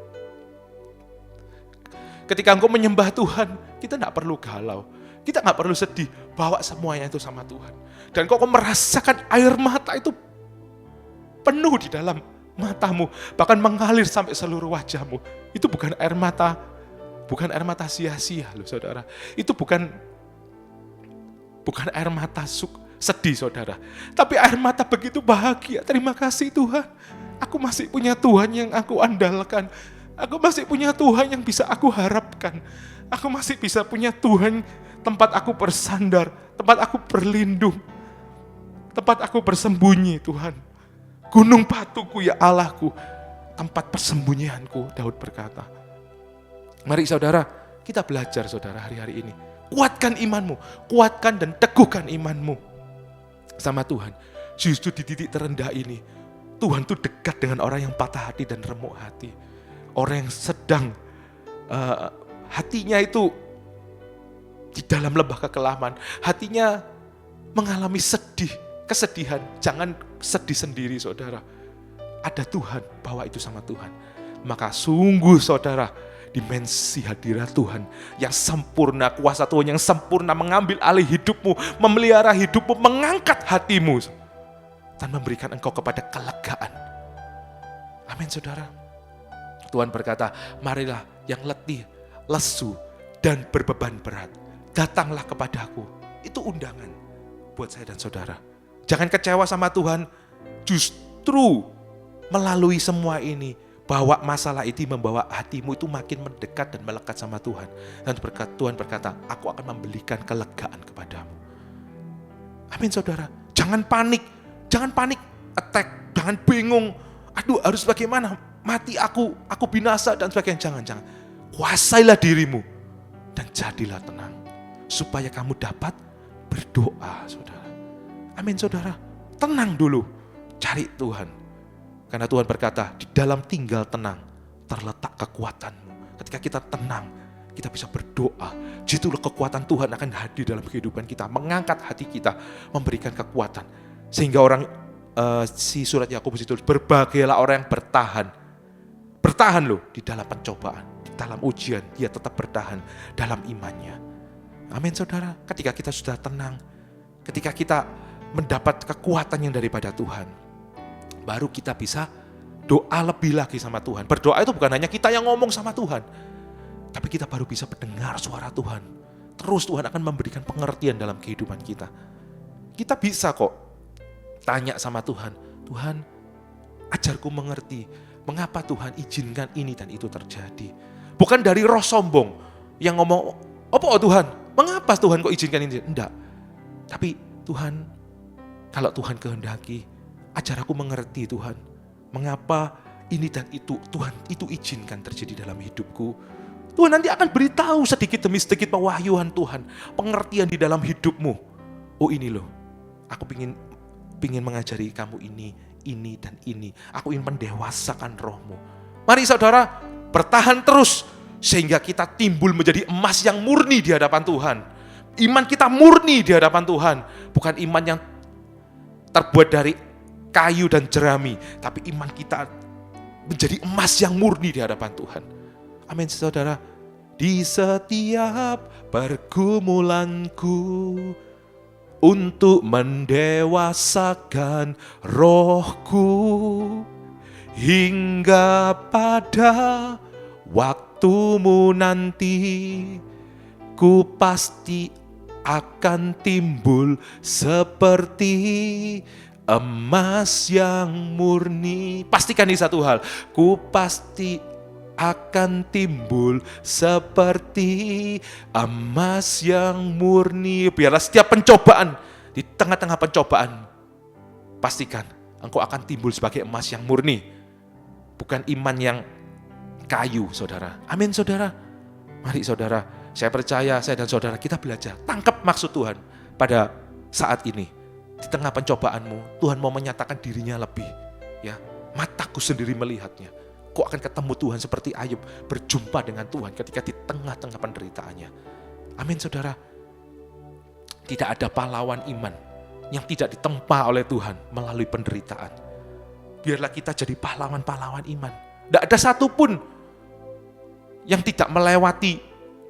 [SPEAKER 2] Ketika engkau menyembah Tuhan, kita tidak perlu galau, kita tidak perlu sedih, bawa semuanya itu sama Tuhan. Dan kau merasakan air mata itu penuh di dalam matamu, bahkan mengalir sampai seluruh wajahmu. Itu bukan air mata, bukan air mata sia-sia loh, saudara. Itu bukan air mata sedih, saudara. Tapi air mata begitu bahagia. Terima kasih Tuhan, aku masih punya Tuhan yang aku andalkan. Aku masih punya Tuhan yang bisa aku harapkan. Aku masih bisa punya Tuhan tempat aku bersandar, tempat aku berlindung, tempat aku bersembunyi, Tuhan. Gunung batuku ya Allahku, tempat persembunyianku, Daud berkata. Mari saudara, kita belajar saudara hari-hari ini. Kuatkan imanmu, kuatkan dan teguhkan imanmu sama Tuhan. Justru di titik terendah ini, Tuhan tuh dekat dengan orang yang patah hati dan remuk hati. Orang yang sedang hatinya itu di dalam lembah kekelaman, hatinya mengalami kesedihan. Jangan sedih sendiri saudara. Ada Tuhan, bawa itu sama Tuhan. Maka sungguh saudara, dimensi hadirat Tuhan yang sempurna, kuasa Tuhan yang sempurna mengambil alih hidupmu, memelihara hidupmu, mengangkat hatimu, dan memberikan engkau kepada kelegaan. Amin saudara. Tuhan berkata, marilah yang letih, lesu, dan berbeban berat, datanglah kepadaku. Itu undangan buat saya dan saudara. Jangan kecewa sama Tuhan, justru melalui semua ini, bawa masalah itu membawa hatimu itu makin mendekat dan melekat sama Tuhan. Dan Tuhan berkata, aku akan memberikan kelegaan kepadamu. Amin saudara. Jangan panik attack, jangan bingung. Aduh harus bagaimana? Mati aku binasa dan sebagainya. Jangan. Kuasailah dirimu dan jadilah tenang, supaya kamu dapat berdoa, saudara. Amin, saudara. Tenang dulu, cari Tuhan. Karena Tuhan berkata, di dalam tinggal tenang terletak kekuatanmu. Ketika kita tenang, kita bisa berdoa. Jitulah kekuatan Tuhan akan hadir dalam kehidupan kita, mengangkat hati kita, memberikan kekuatan. Sehingga si surat Yakobus itu, berbahagialah orang yang bertahan loh di dalam pencobaan, di dalam ujian, dia tetap bertahan dalam imannya. Amin saudara. Ketika kita sudah tenang, ketika kita mendapat kekuatan yang daripada Tuhan, baru kita bisa berdoa lebih lagi sama Tuhan. Berdoa itu bukan hanya kita yang ngomong sama Tuhan, tapi kita baru bisa mendengar suara Tuhan. Terus Tuhan akan memberikan pengertian dalam kehidupan kita. Kita bisa kok tanya sama Tuhan, Tuhan ajarku mengerti, mengapa Tuhan izinkan ini dan itu terjadi. Bukan dari roh sombong yang ngomong, apa Tuhan, mengapa Tuhan kok izinkan ini? Enggak. Tapi Tuhan, kalau Tuhan kehendaki, ajar aku mengerti Tuhan, mengapa ini dan itu Tuhan itu izinkan terjadi dalam hidupku. Tuhan nanti akan beritahu sedikit demi sedikit pewahyuan Tuhan, pengertian di dalam hidupmu. Oh ini loh, aku pingin mengajari kamu ini dan ini. Aku ingin mendewasakan rohmu. Mari saudara, bertahan terus sehingga kita timbul menjadi emas yang murni di hadapan Tuhan. Iman kita murni di hadapan Tuhan, bukan iman yang terbuat dari kayu dan jerami, tapi iman kita menjadi emas yang murni di hadapan Tuhan. Amin saudara. Di setiap pergumulanku untuk mendewasakan rohku, hingga pada waktumu nanti ku pasti akan timbul seperti emas yang murni. Pastikan di satu hal, ku pasti akan timbul seperti emas yang murni. Biarlah setiap pencobaan, di tengah-tengah pencobaan, pastikan engkau akan timbul sebagai emas yang murni. Bukan iman yang kayu, saudara. Amin, saudara. Mari saudara, saya percaya saya dan saudara kita belajar. Tangkap maksud Tuhan pada saat ini. Di tengah pencobaanmu, Tuhan mau menyatakan dirinya lebih. Ya, mataku sendiri melihatnya. Kok akan ketemu Tuhan seperti Ayub, berjumpa dengan Tuhan ketika di tengah-tengah penderitaannya. Amin saudara. Tidak ada pahlawan iman yang tidak ditempa oleh Tuhan melalui penderitaan. Biarlah kita jadi pahlawan-pahlawan iman. Tidak ada satupun yang tidak melewati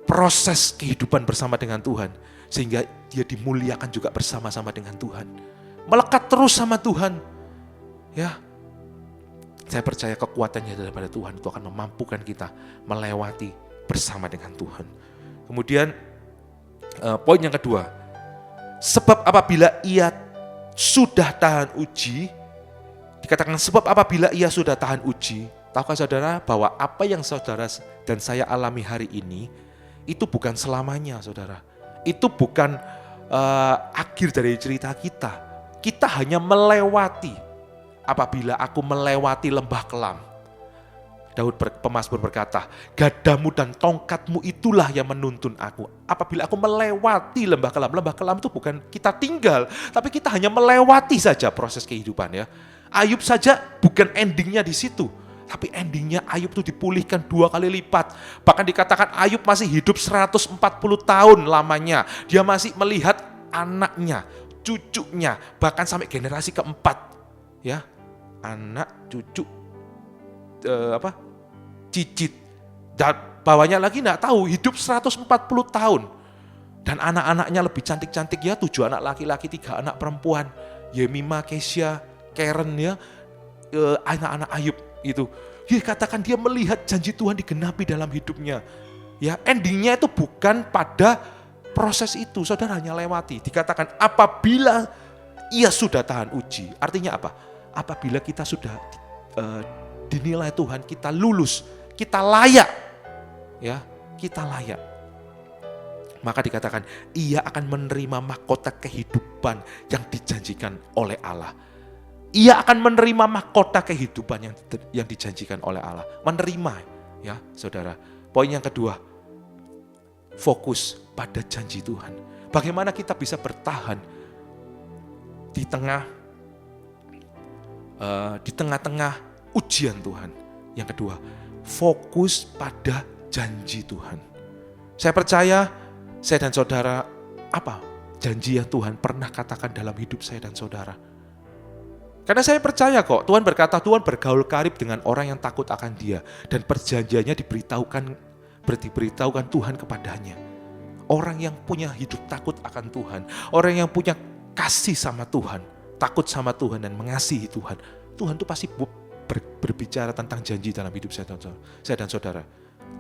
[SPEAKER 2] proses kehidupan bersama dengan Tuhan, sehingga dia dimuliakan juga bersama-sama dengan Tuhan. Melekat terus sama Tuhan. Ya, saya percaya kekuatannya daripada Tuhan itu akan memampukan kita melewati bersama dengan Tuhan. Kemudian poin yang kedua, sebab apabila ia sudah tahan uji, dikatakan sebab apabila ia sudah tahan uji, tahukah saudara bahwa apa yang saudara dan saya alami hari ini, itu bukan selamanya saudara. Itu bukan akhir dari cerita kita. Kita hanya melewati. Apabila aku melewati lembah kelam, Daud pemazmur berkata, gadamu dan tongkatmu itulah yang menuntun aku. Apabila aku melewati lembah kelam itu bukan kita tinggal, tapi kita hanya melewati saja proses kehidupan ya. Ayub saja bukan endingnya di situ, tapi endingnya Ayub itu dipulihkan 2 kali lipat. Bahkan dikatakan Ayub masih hidup 140 tahun lamanya. Dia masih melihat anaknya, cucunya, bahkan sampai generasi keempat. Ya, anak, cucu, cicit, dan bawahnya lagi nggak tahu, hidup 140 tahun. Dan anak-anaknya lebih cantik-cantik ya, 7 anak laki-laki, 3 anak perempuan. Yemima, Kesya, Karen ya, anak-anak Ayub itu. Dia katakan dia melihat janji Tuhan digenapi dalam hidupnya. Ya, endingnya itu bukan pada proses itu, saudara hanya lewati. Dikatakan apabila ia sudah tahan uji, artinya apa? Apabila kita sudah dinilai Tuhan, kita lulus, kita layak, ya, kita layak. Maka dikatakan ia akan menerima mahkota kehidupan yang dijanjikan oleh Allah. Ia akan menerima mahkota kehidupan yang dijanjikan oleh Allah. Menerima, ya, saudara. Poin yang kedua, fokus pada janji Tuhan. Bagaimana kita bisa bertahan di tengah-tengah ujian Tuhan. Yang kedua, fokus pada janji Tuhan. Saya percaya, saya dan saudara, apa janji yang Tuhan pernah katakan dalam hidup saya dan saudara. Karena saya percaya kok, Tuhan berkata, Tuhan bergaul karib dengan orang yang takut akan Dia. Dan perjanjiannya diberitahukan Tuhan kepadanya. Orang yang punya hidup takut akan Tuhan, orang yang punya kasih sama Tuhan, takut sama Tuhan dan mengasihi Tuhan, Tuhan itu pasti berbicara tentang janji dalam hidup saya dan saudara.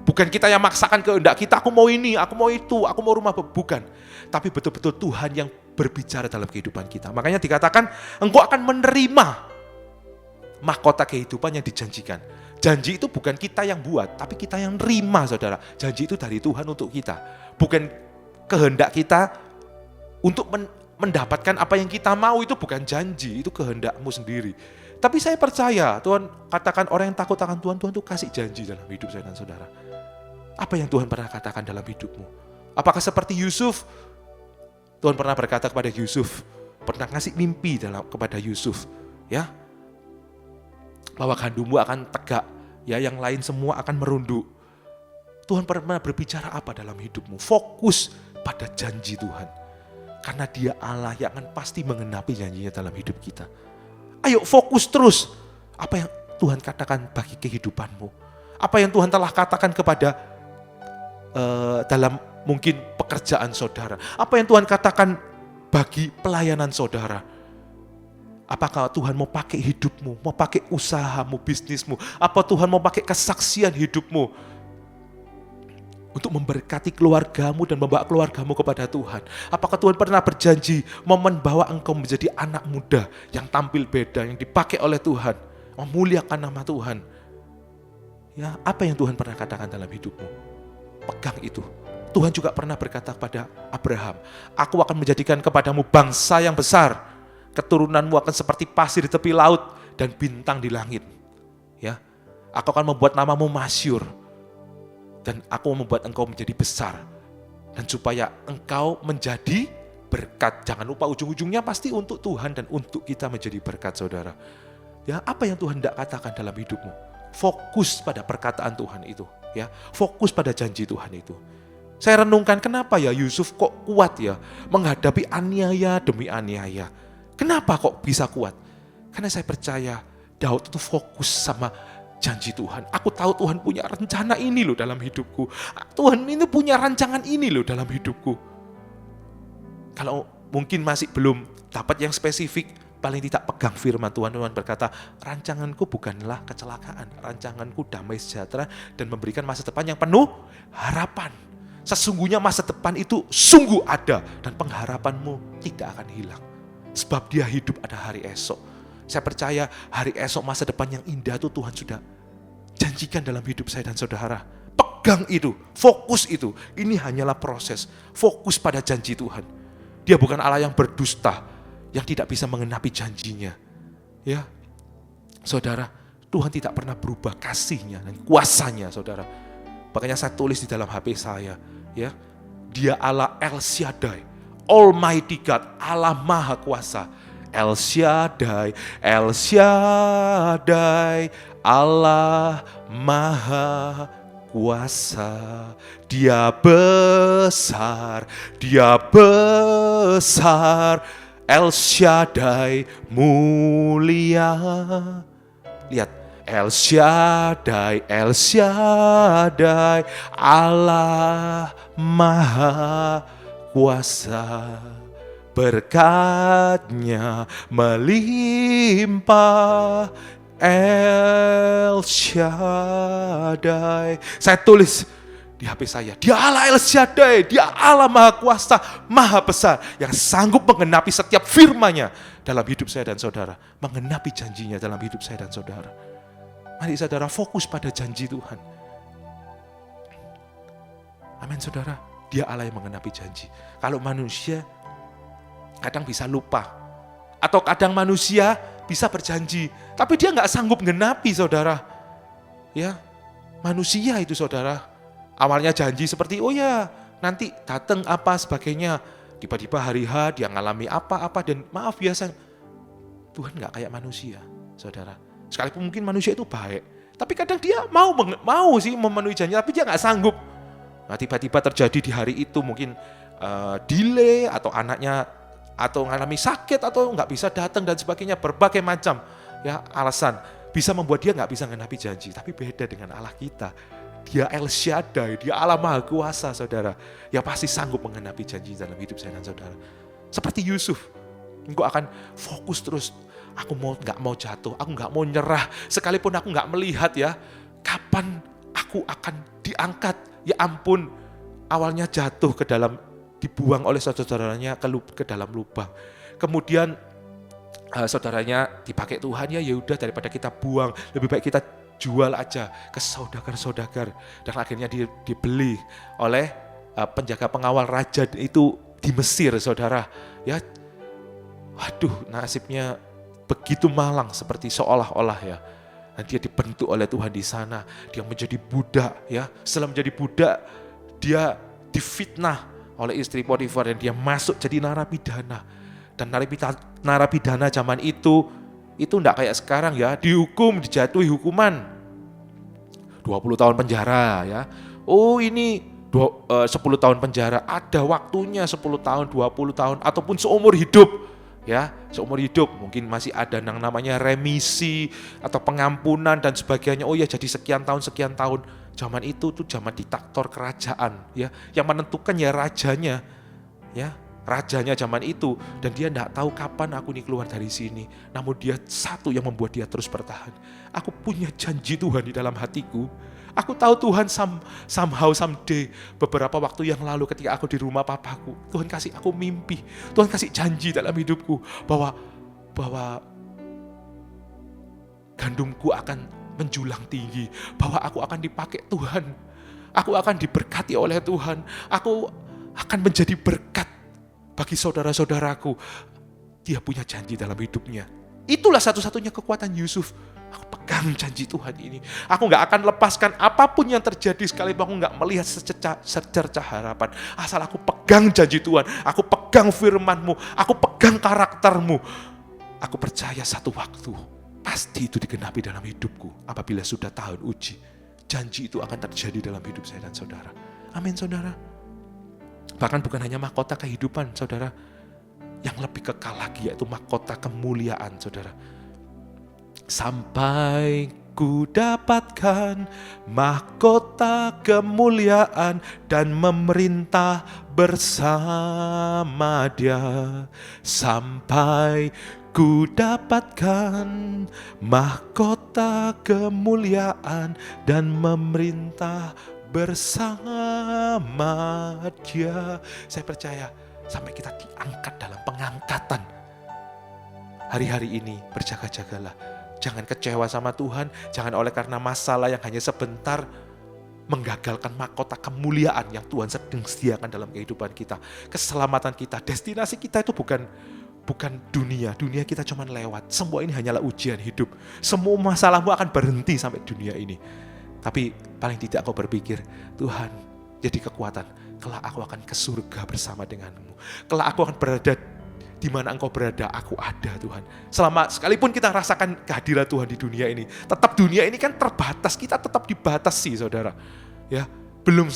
[SPEAKER 2] Bukan kita yang maksakan kehendak kita, aku mau ini, aku mau itu, aku mau rumah, bukan. Tapi betul-betul Tuhan yang berbicara dalam kehidupan kita. Makanya dikatakan, engkau akan menerima mahkota kehidupan yang dijanjikan. Janji itu bukan kita yang buat, tapi kita yang nerima, saudara. Janji itu dari Tuhan untuk kita. Bukan kehendak kita untuk mendapatkan apa yang kita mau, itu bukan janji, itu kehendakmu sendiri. Tapi saya percaya, Tuhan katakan orang yang takut akan Tuhan, Tuhan tuh kasih janji dalam hidup saya dan saudara. Apa yang Tuhan pernah katakan dalam hidupmu? Apakah seperti Yusuf? Tuhan pernah berkata kepada Yusuf, pernah ngasih mimpi kepada Yusuf, ya, bahwa kandungmu akan tegak, ya, yang lain semua akan merunduk. Tuhan pernah berbicara apa dalam hidupmu? Fokus pada janji Tuhan, karena Dia Allah yang akan pasti mengenapi janjinya dalam hidup kita. Ayo fokus terus. Apa yang Tuhan katakan bagi kehidupanmu? Apa yang Tuhan telah katakan kepada dalam mungkin pekerjaan saudara? Apa yang Tuhan katakan bagi pelayanan saudara? Apakah Tuhan mau pakai hidupmu, mau pakai usahamu, bisnismu? Apa Tuhan mau pakai kesaksian hidupmu untuk memberkati keluargamu dan membawa keluargamu kepada Tuhan? Apakah Tuhan pernah berjanji mau membawa engkau menjadi anak muda yang tampil beda, yang dipakai oleh Tuhan, memuliakan nama Tuhan? Ya, apa yang Tuhan pernah katakan dalam hidupmu? Pegang itu. Tuhan juga pernah berkata kepada Abraham, aku akan menjadikan kepadamu bangsa yang besar, keturunanmu akan seperti pasir di tepi laut dan bintang di langit. Ya, aku akan membuat namamu masyhur, dan aku membuat engkau menjadi besar, dan supaya engkau menjadi berkat. Jangan lupa ujung-ujungnya pasti untuk Tuhan dan untuk kita menjadi berkat, saudara. Ya, apa yang Tuhan tidak katakan dalam hidupmu? Fokus pada perkataan Tuhan itu, ya. Fokus pada janji Tuhan itu. Saya renungkan, kenapa ya Yusuf kok kuat ya menghadapi aniaya demi aniaya? Kenapa kok bisa kuat? Karena saya percaya Daud itu fokus sama janji Tuhan. Aku tahu Tuhan punya rencana ini loh dalam hidupku. Tuhan ini punya rancangan ini loh dalam hidupku. Kalau mungkin masih belum dapat yang spesifik, paling tidak pegang firman Tuhan. Tuhan berkata, rancanganku bukanlah kecelakaan, rancanganku damai sejahtera dan memberikan masa depan yang penuh harapan. Sesungguhnya masa depan itu sungguh ada dan pengharapanmu tidak akan hilang. Sebab Dia hidup ada hari esok. Saya percaya hari esok, masa depan yang indah itu Tuhan sudah janjikan dalam hidup saya dan saudara. Pegang itu, fokus itu. Ini hanyalah proses. Fokus pada janji Tuhan. Dia bukan Allah yang berdusta, yang tidak bisa mengenapi janjinya. Ya, saudara, Tuhan tidak pernah berubah kasih-Nya dan kuasa-Nya, saudara. Makanya saya tulis di dalam HP saya, ya, Dia Allah El Shaddai, Almighty God, Allah Maha Kuasa. El Shaddai, El Shaddai, Allah Maha Kuasa. Dia besar, Dia besar. El Shaddai mulia. Lihat, El Shaddai, El Shaddai, Allah Maha Kuasa. Berkat-Nya melimpah, El Shaddai. Saya tulis di HP saya, Dia Allah El Shaddai, Dia Allah Maha Kuasa, Maha Besar, yang sanggup menggenapi setiap firman-Nya dalam hidup saya dan saudara, menggenapi janji-Nya dalam hidup saya dan saudara. Mari saudara fokus pada janji Tuhan. Amin, saudara. Dia Allah yang menggenapi janji. Kalau manusia kadang bisa lupa, atau kadang manusia bisa berjanji, tapi dia nggak sanggup menggenapi, saudara. Ya, manusia itu, saudara. Awalnya janji seperti, oh ya nanti datang apa sebagainya. Tiba-tiba hari H dia ngalami apa-apa dan maaf biasa. Tuhan nggak kayak manusia, saudara. Sekalipun mungkin manusia itu baik, tapi kadang dia mau sih memenuhi janji, tapi dia nggak sanggup. Nah, tiba-tiba terjadi di hari itu mungkin delay, atau anaknya atau mengalami sakit, atau nggak bisa datang dan sebagainya, berbagai macam ya alasan bisa membuat dia nggak bisa mengenapi janji. Tapi beda dengan Allah kita, Dia El Shaddai, Dia Allah Maha Kuasa, saudara, yang pasti sanggup mengenapi janji dalam hidup saya dan saudara. Seperti Yusuf, Engkau akan fokus terus. Aku nggak mau jatuh, aku nggak mau nyerah. Sekalipun aku nggak melihat ya, kapan aku akan diangkat. Ya ampun, awalnya jatuh ke dalam, dibuang oleh saudara-saudaranya ke dalam lubang. Kemudian saudaranya dipakai Tuhan, ya udah daripada kita buang, lebih baik kita jual aja ke saudagar-saudagar. Dan akhirnya dibeli oleh penjaga pengawal raja itu di Mesir, saudara. Ya, waduh, nasibnya begitu malang, seperti seolah-olah ya. Dan dia dibentuk oleh Tuhan di sana. Dia menjadi budak ya. Setelah menjadi budak, dia difitnah oleh istri Potifar dan dia masuk jadi narapidana. Dan narapidana zaman itu enggak kayak sekarang ya, dihukum, dijatuhi hukuman 20 tahun penjara ya. Oh ini 10 tahun penjara, ada waktunya 10 tahun, 20 tahun, ataupun seumur hidup. Ya, seumur hidup mungkin masih ada yang namanya remisi atau pengampunan dan sebagainya. Oh ya, jadi sekian tahun. Zaman itu tuh zaman diktator kerajaan ya, yang menentukan ya rajanya. Ya, rajanya zaman itu, dan dia enggak tahu kapan aku nih keluar dari sini. Namun dia satu yang membuat dia terus bertahan. Aku punya janji Tuhan di dalam hatiku. Aku tahu Tuhan somehow someday, beberapa waktu yang lalu ketika aku di rumah papaku, Tuhan kasih aku mimpi, Tuhan kasih janji dalam hidupku bahwa gandumku akan menjulang tinggi, bahwa aku akan dipakai Tuhan, aku akan diberkati oleh Tuhan, aku akan menjadi berkat bagi saudara-saudaraku. Dia punya janji dalam hidupnya. Itulah satu-satunya kekuatan Yusuf. Aku pegang janji Tuhan ini. Aku gak akan lepaskan apapun yang terjadi, sekalipun aku gak melihat secercah harapan. Asal aku pegang janji Tuhan, aku pegang firman-Mu, aku pegang karakter-Mu. Aku percaya satu waktu pasti itu digenapi dalam hidupku. Apabila sudah tahun uji, janji itu akan terjadi dalam hidup saya dan saudara. Amin, saudara. Bahkan bukan hanya mahkota kehidupan, saudara, yang lebih kekal lagi, yaitu mahkota kemuliaan, saudara. Sampai ku dapatkan mahkota kemuliaan dan memerintah bersama Dia. Sampai ku dapatkan mahkota kemuliaan dan memerintah bersama Dia. Saya percaya sampai kita diangkat dalam pengangkatan. Hari-hari ini berjaga-jagalah. Jangan kecewa sama Tuhan, jangan oleh karena masalah yang hanya sebentar menggagalkan mahkota kemuliaan yang Tuhan sedang sediakan dalam kehidupan kita. Keselamatan kita, destinasi kita itu bukan dunia. Dunia kita cuma lewat. Semua ini hanyalah ujian hidup. Semua masalahmu akan berhenti sampai dunia ini. Tapi paling tidak kau berpikir, Tuhan jadi kekuatan. Kelak aku akan ke surga bersama denganmu. Kelak aku akan berada di mana engkau berada, aku ada, Tuhan. Selama sekalipun kita rasakan kehadiran Tuhan di dunia ini, tetap dunia ini kan terbatas, kita tetap dibatasi, saudara. Ya, belum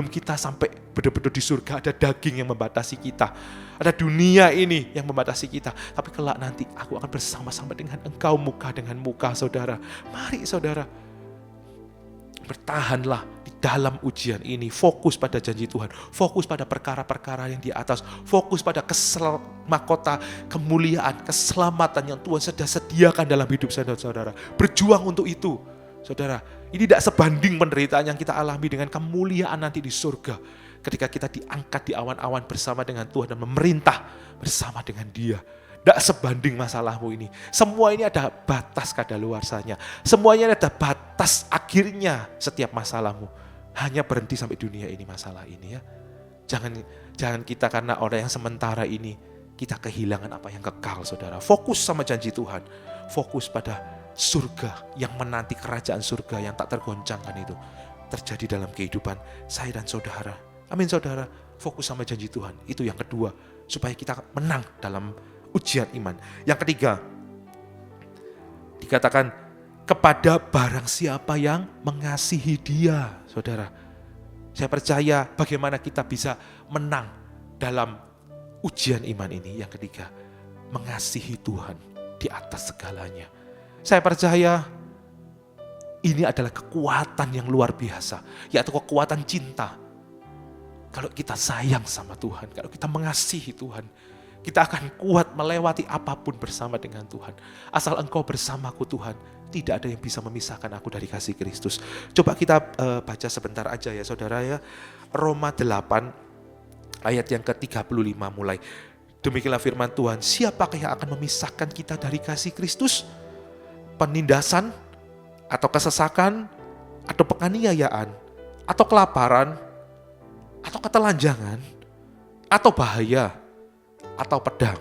[SPEAKER 2] kita sampai benar-benar di surga, ada daging yang membatasi kita, ada dunia ini yang membatasi kita. Tapi kelak nanti aku akan bersama-sama dengan engkau muka dengan muka, saudara. Mari, saudara, bertahanlah di dalam ujian ini, fokus pada janji Tuhan, fokus pada perkara-perkara yang di atas, fokus pada mahkota kemuliaan, keselamatan yang Tuhan sudah sediakan dalam hidup saudara. Berjuang untuk itu, saudara. Ini tidak sebanding penderitaan yang kita alami dengan kemuliaan nanti di surga, ketika kita diangkat di awan-awan bersama dengan Tuhan dan memerintah bersama dengan Dia. Tidak sebanding masalahmu ini. Semua ini ada batas kadaluarsanya. Semuanya ada batas akhirnya setiap masalahmu. Hanya berhenti sampai dunia ini masalah ini ya. Jangan kita karena orang yang sementara ini kita kehilangan apa yang kekal, saudara. Fokus sama janji Tuhan. Fokus pada surga yang menanti, kerajaan surga yang tak tergoncangkan itu terjadi dalam kehidupan saya dan saudara. Amin, saudara. Fokus sama janji Tuhan. Itu yang kedua, supaya kita menang dalam ujian iman. Yang ketiga, dikatakan kepada barang siapa yang mengasihi Dia, saudara. Saya percaya bagaimana kita bisa menang dalam ujian iman ini. Yang ketiga, mengasihi Tuhan di atas segalanya. Saya percaya ini adalah kekuatan yang luar biasa, yaitu kekuatan cinta. Kalau kita sayang sama Tuhan, kalau kita mengasihi Tuhan, Kita akan kuat melewati apapun bersama dengan Tuhan. Asal Engkau bersamaku Tuhan, tidak ada yang bisa memisahkan aku dari kasih Kristus. Coba kita baca sebentar aja ya saudara ya. Roma 8 ayat yang ke-35 mulai. Demikianlah firman Tuhan, siapakah yang akan memisahkan kita dari kasih Kristus? Penindasan, atau kesesakan, atau penganiayaan, atau kelaparan, atau ketelanjangan, atau bahaya, atau pedang.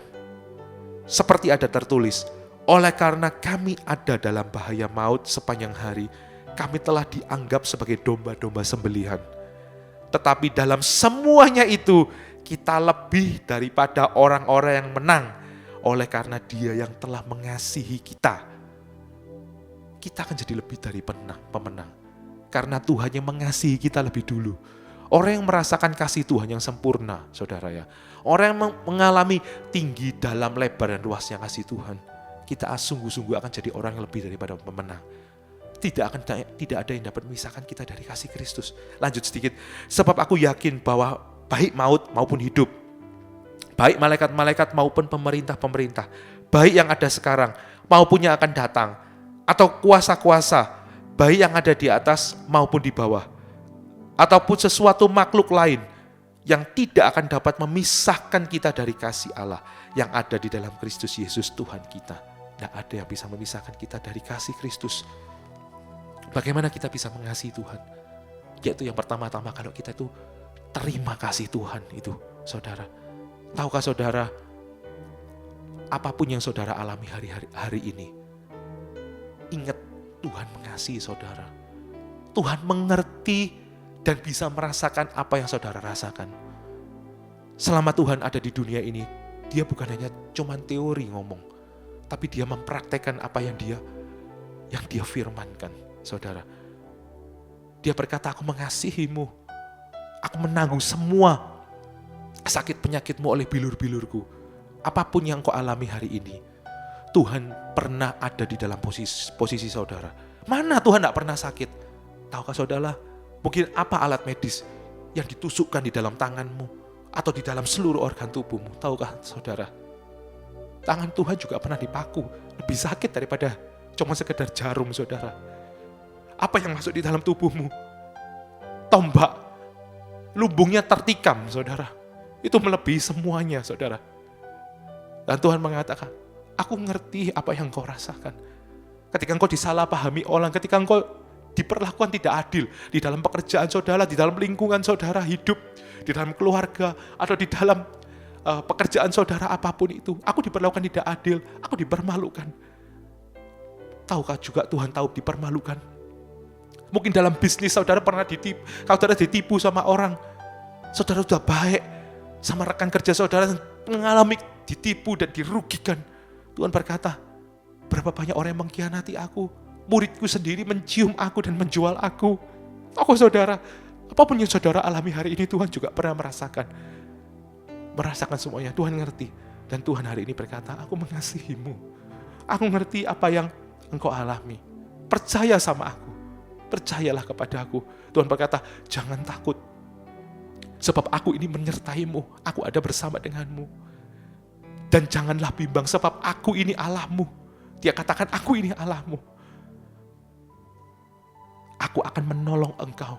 [SPEAKER 2] Seperti ada tertulis, oleh karena kami ada dalam bahaya maut sepanjang hari, kami telah dianggap sebagai domba-domba sembelihan. Tetapi dalam semuanya itu, kita lebih daripada orang-orang yang menang, oleh karena Dia yang telah mengasihi kita. Kita akan jadi lebih dari pemenang, karena Tuhan yang mengasihi kita lebih dulu. Orang yang merasakan kasih Tuhan yang sempurna, saudara ya. Orang yang mengalami tinggi, dalam, lebar, dan luasnya kasih Tuhan. Kita sungguh-sungguh akan jadi orang yang lebih daripada pemenang. Tidak ada yang dapat memisahkan kita dari kasih Kristus. Lanjut sedikit. Sebab aku yakin bahwa baik maut maupun hidup, baik malaikat-malaikat maupun pemerintah-pemerintah, baik yang ada sekarang maupun yang akan datang, atau kuasa-kuasa, baik yang ada di atas maupun di bawah, ataupun sesuatu makhluk lain yang tidak akan dapat memisahkan kita dari kasih Allah yang ada di dalam Kristus Yesus Tuhan kita. Tidak ada yang bisa memisahkan kita dari kasih Kristus. Bagaimana kita bisa mengasihi Tuhan? Yaitu yang pertama-tama kalau kita itu terima kasih Tuhan itu, saudara. Tahukah saudara, apapun yang saudara alami hari ini, ingat Tuhan mengasihi saudara. Tuhan mengerti dan bisa merasakan apa yang saudara rasakan. Selama Tuhan ada di dunia ini, Dia bukan hanya cuman teori ngomong, tapi Dia mempraktekkan apa yang Dia firmankan, saudara. Dia berkata, aku mengasihimu, aku menanggung semua sakit penyakitmu oleh bilur-bilurku. Apapun yang kau alami hari ini, Tuhan pernah ada di dalam posisi saudara. Mana Tuhan tidak pernah sakit? Tahukah saudara, mungkin apa alat medis yang ditusukkan di dalam tanganmu atau di dalam seluruh organ tubuhmu? Tahukah saudara, tangan Tuhan juga pernah dipaku, lebih sakit daripada cuma sekedar jarum, saudara. Apa yang masuk di dalam tubuhmu? Tombak, lumbungnya tertikam, saudara. Itu melebihi semuanya, saudara. Dan Tuhan mengatakan, aku ngerti apa yang kau rasakan. Ketika engkau disalahpahami orang, ketika engkau diperlakukan tidak adil di dalam pekerjaan saudara, di dalam lingkungan saudara hidup, di dalam keluarga, atau di dalam pekerjaan saudara apapun itu, aku diperlakukan tidak adil, aku dipermalukan. Tahukah juga Tuhan tahu dipermalukan? Mungkin dalam bisnis saudara pernah ditipu, saudara ditipu sama orang, saudara sudah baik sama rekan kerja saudara, mengalami ditipu dan dirugikan. Tuhan berkata, berapa banyak orang yang mengkhianati aku, muridku sendiri mencium aku dan menjual aku. Aku saudara, apapun yang saudara alami hari ini, Tuhan juga pernah merasakan semuanya. Tuhan ngerti. Dan Tuhan hari ini berkata, aku mengasihimu. Aku ngerti apa yang engkau alami. Percaya sama aku. Percayalah kepada aku. Tuhan berkata, jangan takut. Sebab aku ini menyertaimu. Aku ada bersama denganmu. Dan janganlah bimbang, sebab aku ini Allahmu. Dia katakan, aku ini Allahmu. Aku akan menolong engkau.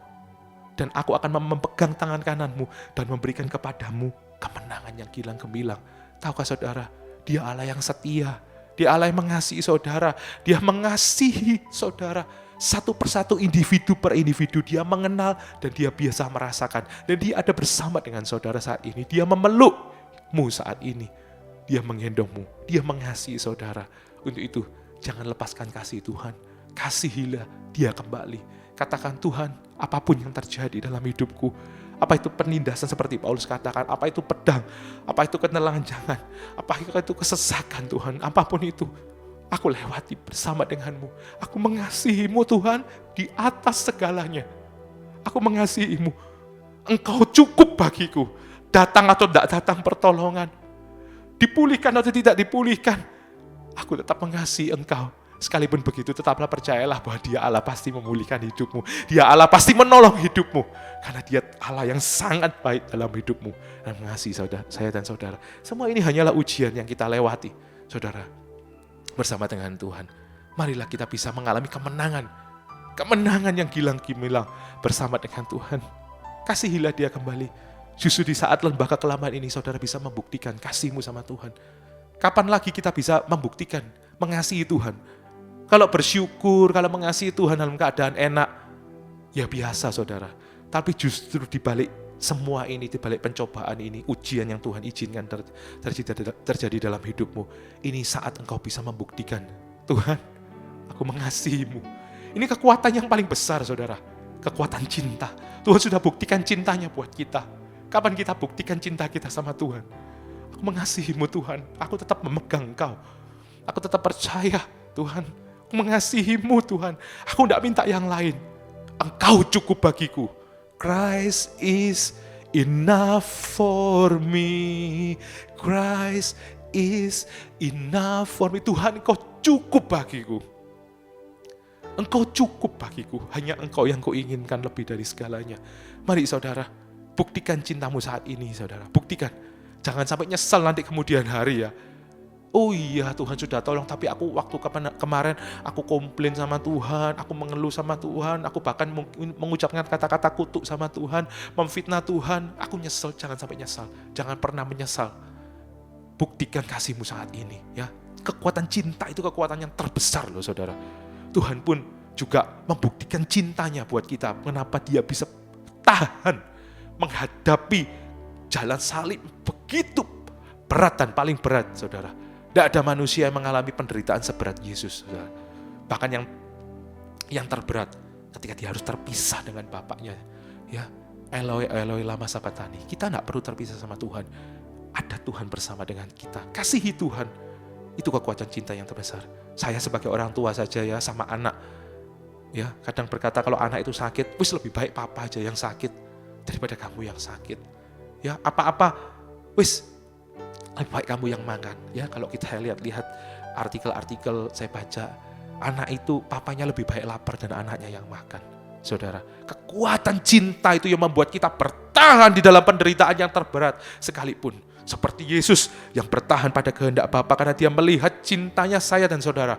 [SPEAKER 2] Dan aku akan memegang tangan kananmu dan memberikan kepadamu kemenangan yang gilang gemilang. Tahukah saudara, Dia Allah yang setia. Dia Allah yang mengasihi saudara. Dia mengasihi saudara. Satu persatu, individu per individu. Dia mengenal dan Dia biasa merasakan. Dan Dia ada bersama dengan saudara saat ini. Dia memelukmu saat ini. Dia menggendongmu. Dia mengasihi saudara. Untuk itu, jangan lepaskan kasih Tuhan. Kasihilah Dia kembali. Katakan, Tuhan, apapun yang terjadi dalam hidupku, apa itu penindasan seperti Paulus katakan, apa itu pedang, apa itu kenelanjangan, apa itu kesesakan Tuhan, apapun itu, aku lewati bersama denganmu. Aku mengasihimu Tuhan di atas segalanya. Aku mengasihimu. Engkau cukup bagiku. Datang atau tidak datang pertolongan, dipulihkan atau tidak dipulihkan, aku tetap mengasihi engkau. Sekalipun begitu, tetaplah percayalah bahwa Dia Allah pasti memulihkan hidupmu. Dia Allah pasti menolong hidupmu. Karena Dia Allah yang sangat baik dalam hidupmu dan mengasihi saya dan saudara. Semua ini hanyalah ujian yang kita lewati, saudara. Bersama dengan Tuhan, marilah kita bisa mengalami kemenangan. Kemenangan yang gilang gemilang bersama dengan Tuhan. Kasihilah Dia kembali. Justru di saat lembah kekelaman ini, saudara bisa membuktikan kasihmu sama Tuhan. Kapan lagi kita bisa membuktikan mengasihi Tuhan? Kalau bersyukur, kalau mengasihi Tuhan dalam keadaan enak, ya biasa saudara. Tapi justru di balik semua ini, di balik pencobaan ini, ujian yang Tuhan izinkan terjadi dalam hidupmu, ini saat engkau bisa membuktikan, Tuhan, aku mengasihimu. Ini kekuatan yang paling besar saudara, kekuatan cinta. Tuhan sudah buktikan cintanya buat kita. Kapan kita buktikan cinta kita sama Tuhan? Aku mengasihimu Tuhan, aku tetap memegang engkau. Aku tetap percaya Tuhan, aku mengasihimu Tuhan. Aku tidak minta yang lain. Engkau cukup bagiku. Christ is enough for me. Christ is enough for me. Tuhan, Engkau cukup bagiku. Engkau cukup bagiku. Hanya Engkau yang kuinginkan lebih dari segalanya. Mari saudara, buktikan cintamu saat ini saudara. Buktikan. Jangan sampai nyesal nanti kemudian hari ya. Oh iya Tuhan sudah tolong, tapi aku waktu kemarin aku komplain sama Tuhan, aku mengeluh sama Tuhan, aku bahkan mengucapkan kata-kata kutuk sama Tuhan, memfitnah Tuhan. Aku nyesel, jangan sampai nyesal. Jangan pernah menyesal. Buktikan kasihmu saat ini ya. Kekuatan cinta itu kekuatan yang terbesar loh saudara. Tuhan pun juga membuktikan cintanya buat kita. Kenapa Dia bisa tahan menghadapi jalan salib begitu berat dan paling berat saudara. Tidak ada manusia yang mengalami penderitaan seberat Yesus. Saudara. Bahkan yang terberat ketika Dia harus terpisah dengan Bapaknya. Ya, Eloi, Eloi lama sabachthani. Kita tidak perlu terpisah sama Tuhan. Ada Tuhan bersama dengan kita. Kasihi Tuhan. Itu kekuatan cinta yang terbesar. Saya sebagai orang tua saja ya sama anak. Ya, kadang berkata kalau anak itu sakit, wis lebih baik papa aja yang sakit daripada kamu yang sakit. Ya, apa-apa, wis lebih baik kamu yang makan. Ya, kalau kita lihat artikel-artikel saya baca, anak itu papanya lebih baik lapar dan anaknya yang makan. Saudara, kekuatan cinta itu yang membuat kita bertahan di dalam penderitaan yang terberat sekalipun. Seperti Yesus yang bertahan pada kehendak Bapa karena Dia melihat cintanya saya dan saudara.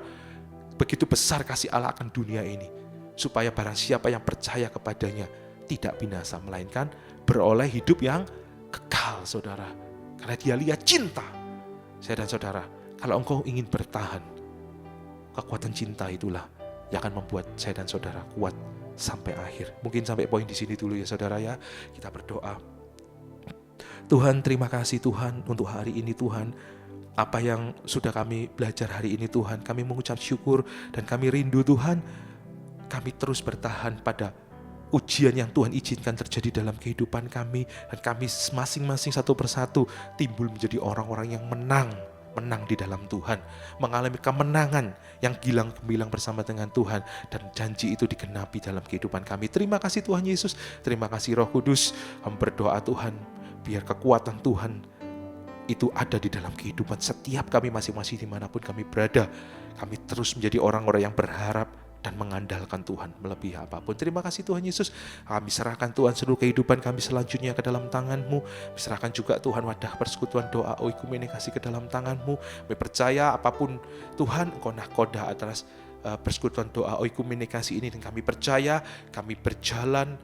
[SPEAKER 2] Begitu besar kasih Allah akan dunia ini, supaya barang siapa yang percaya kepadanya tidak binasa, melainkan beroleh hidup yang kekal, saudara. Karena Dia lihat cinta. Saya dan saudara, kalau engkau ingin bertahan, kekuatan cinta itulah yang akan membuat saya dan saudara kuat sampai akhir. Mungkin sampai poin di sini dulu ya saudara ya. Kita berdoa. Tuhan, terima kasih Tuhan untuk hari ini Tuhan. Apa yang sudah kami belajar hari ini Tuhan, kami mengucap syukur dan kami rindu Tuhan. Kami terus bertahan pada ujian yang Tuhan izinkan terjadi dalam kehidupan kami. Dan kami masing-masing satu persatu timbul menjadi orang-orang yang menang di dalam Tuhan. Mengalami kemenangan yang gilang gemilang bersama dengan Tuhan. Dan janji itu digenapi dalam kehidupan kami. Terima kasih Tuhan Yesus. Terima kasih Roh Kudus. Kami berdoa Tuhan, biar kekuatan Tuhan itu ada di dalam kehidupan setiap kami masing-masing dimanapun kami berada. Kami terus menjadi orang-orang yang berharap dan mengandalkan Tuhan melebihi apapun. Terima kasih Tuhan Yesus. Kami serahkan Tuhan seluruh kehidupan kami selanjutnya ke dalam tangan-Mu. Serahkan juga Tuhan wadah persekutuan doa oikumenikasi ke dalam tangan-Mu. Kami percaya apapun Tuhan Engkau nahkoda atas persekutuan doa oikumenikasi ini. Dan kami percaya kami berjalan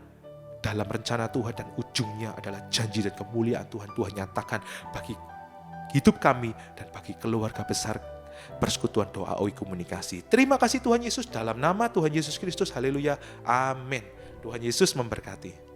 [SPEAKER 2] dalam rencana Tuhan dan ujungnya adalah janji dan kemuliaan Tuhan. Tuhan nyatakan bagi hidup kami dan bagi keluarga besar persekutuan doa oikomunikasi. Terima kasih Tuhan Yesus, dalam nama Tuhan Yesus Kristus. Haleluya. Amin. Tuhan Yesus memberkati.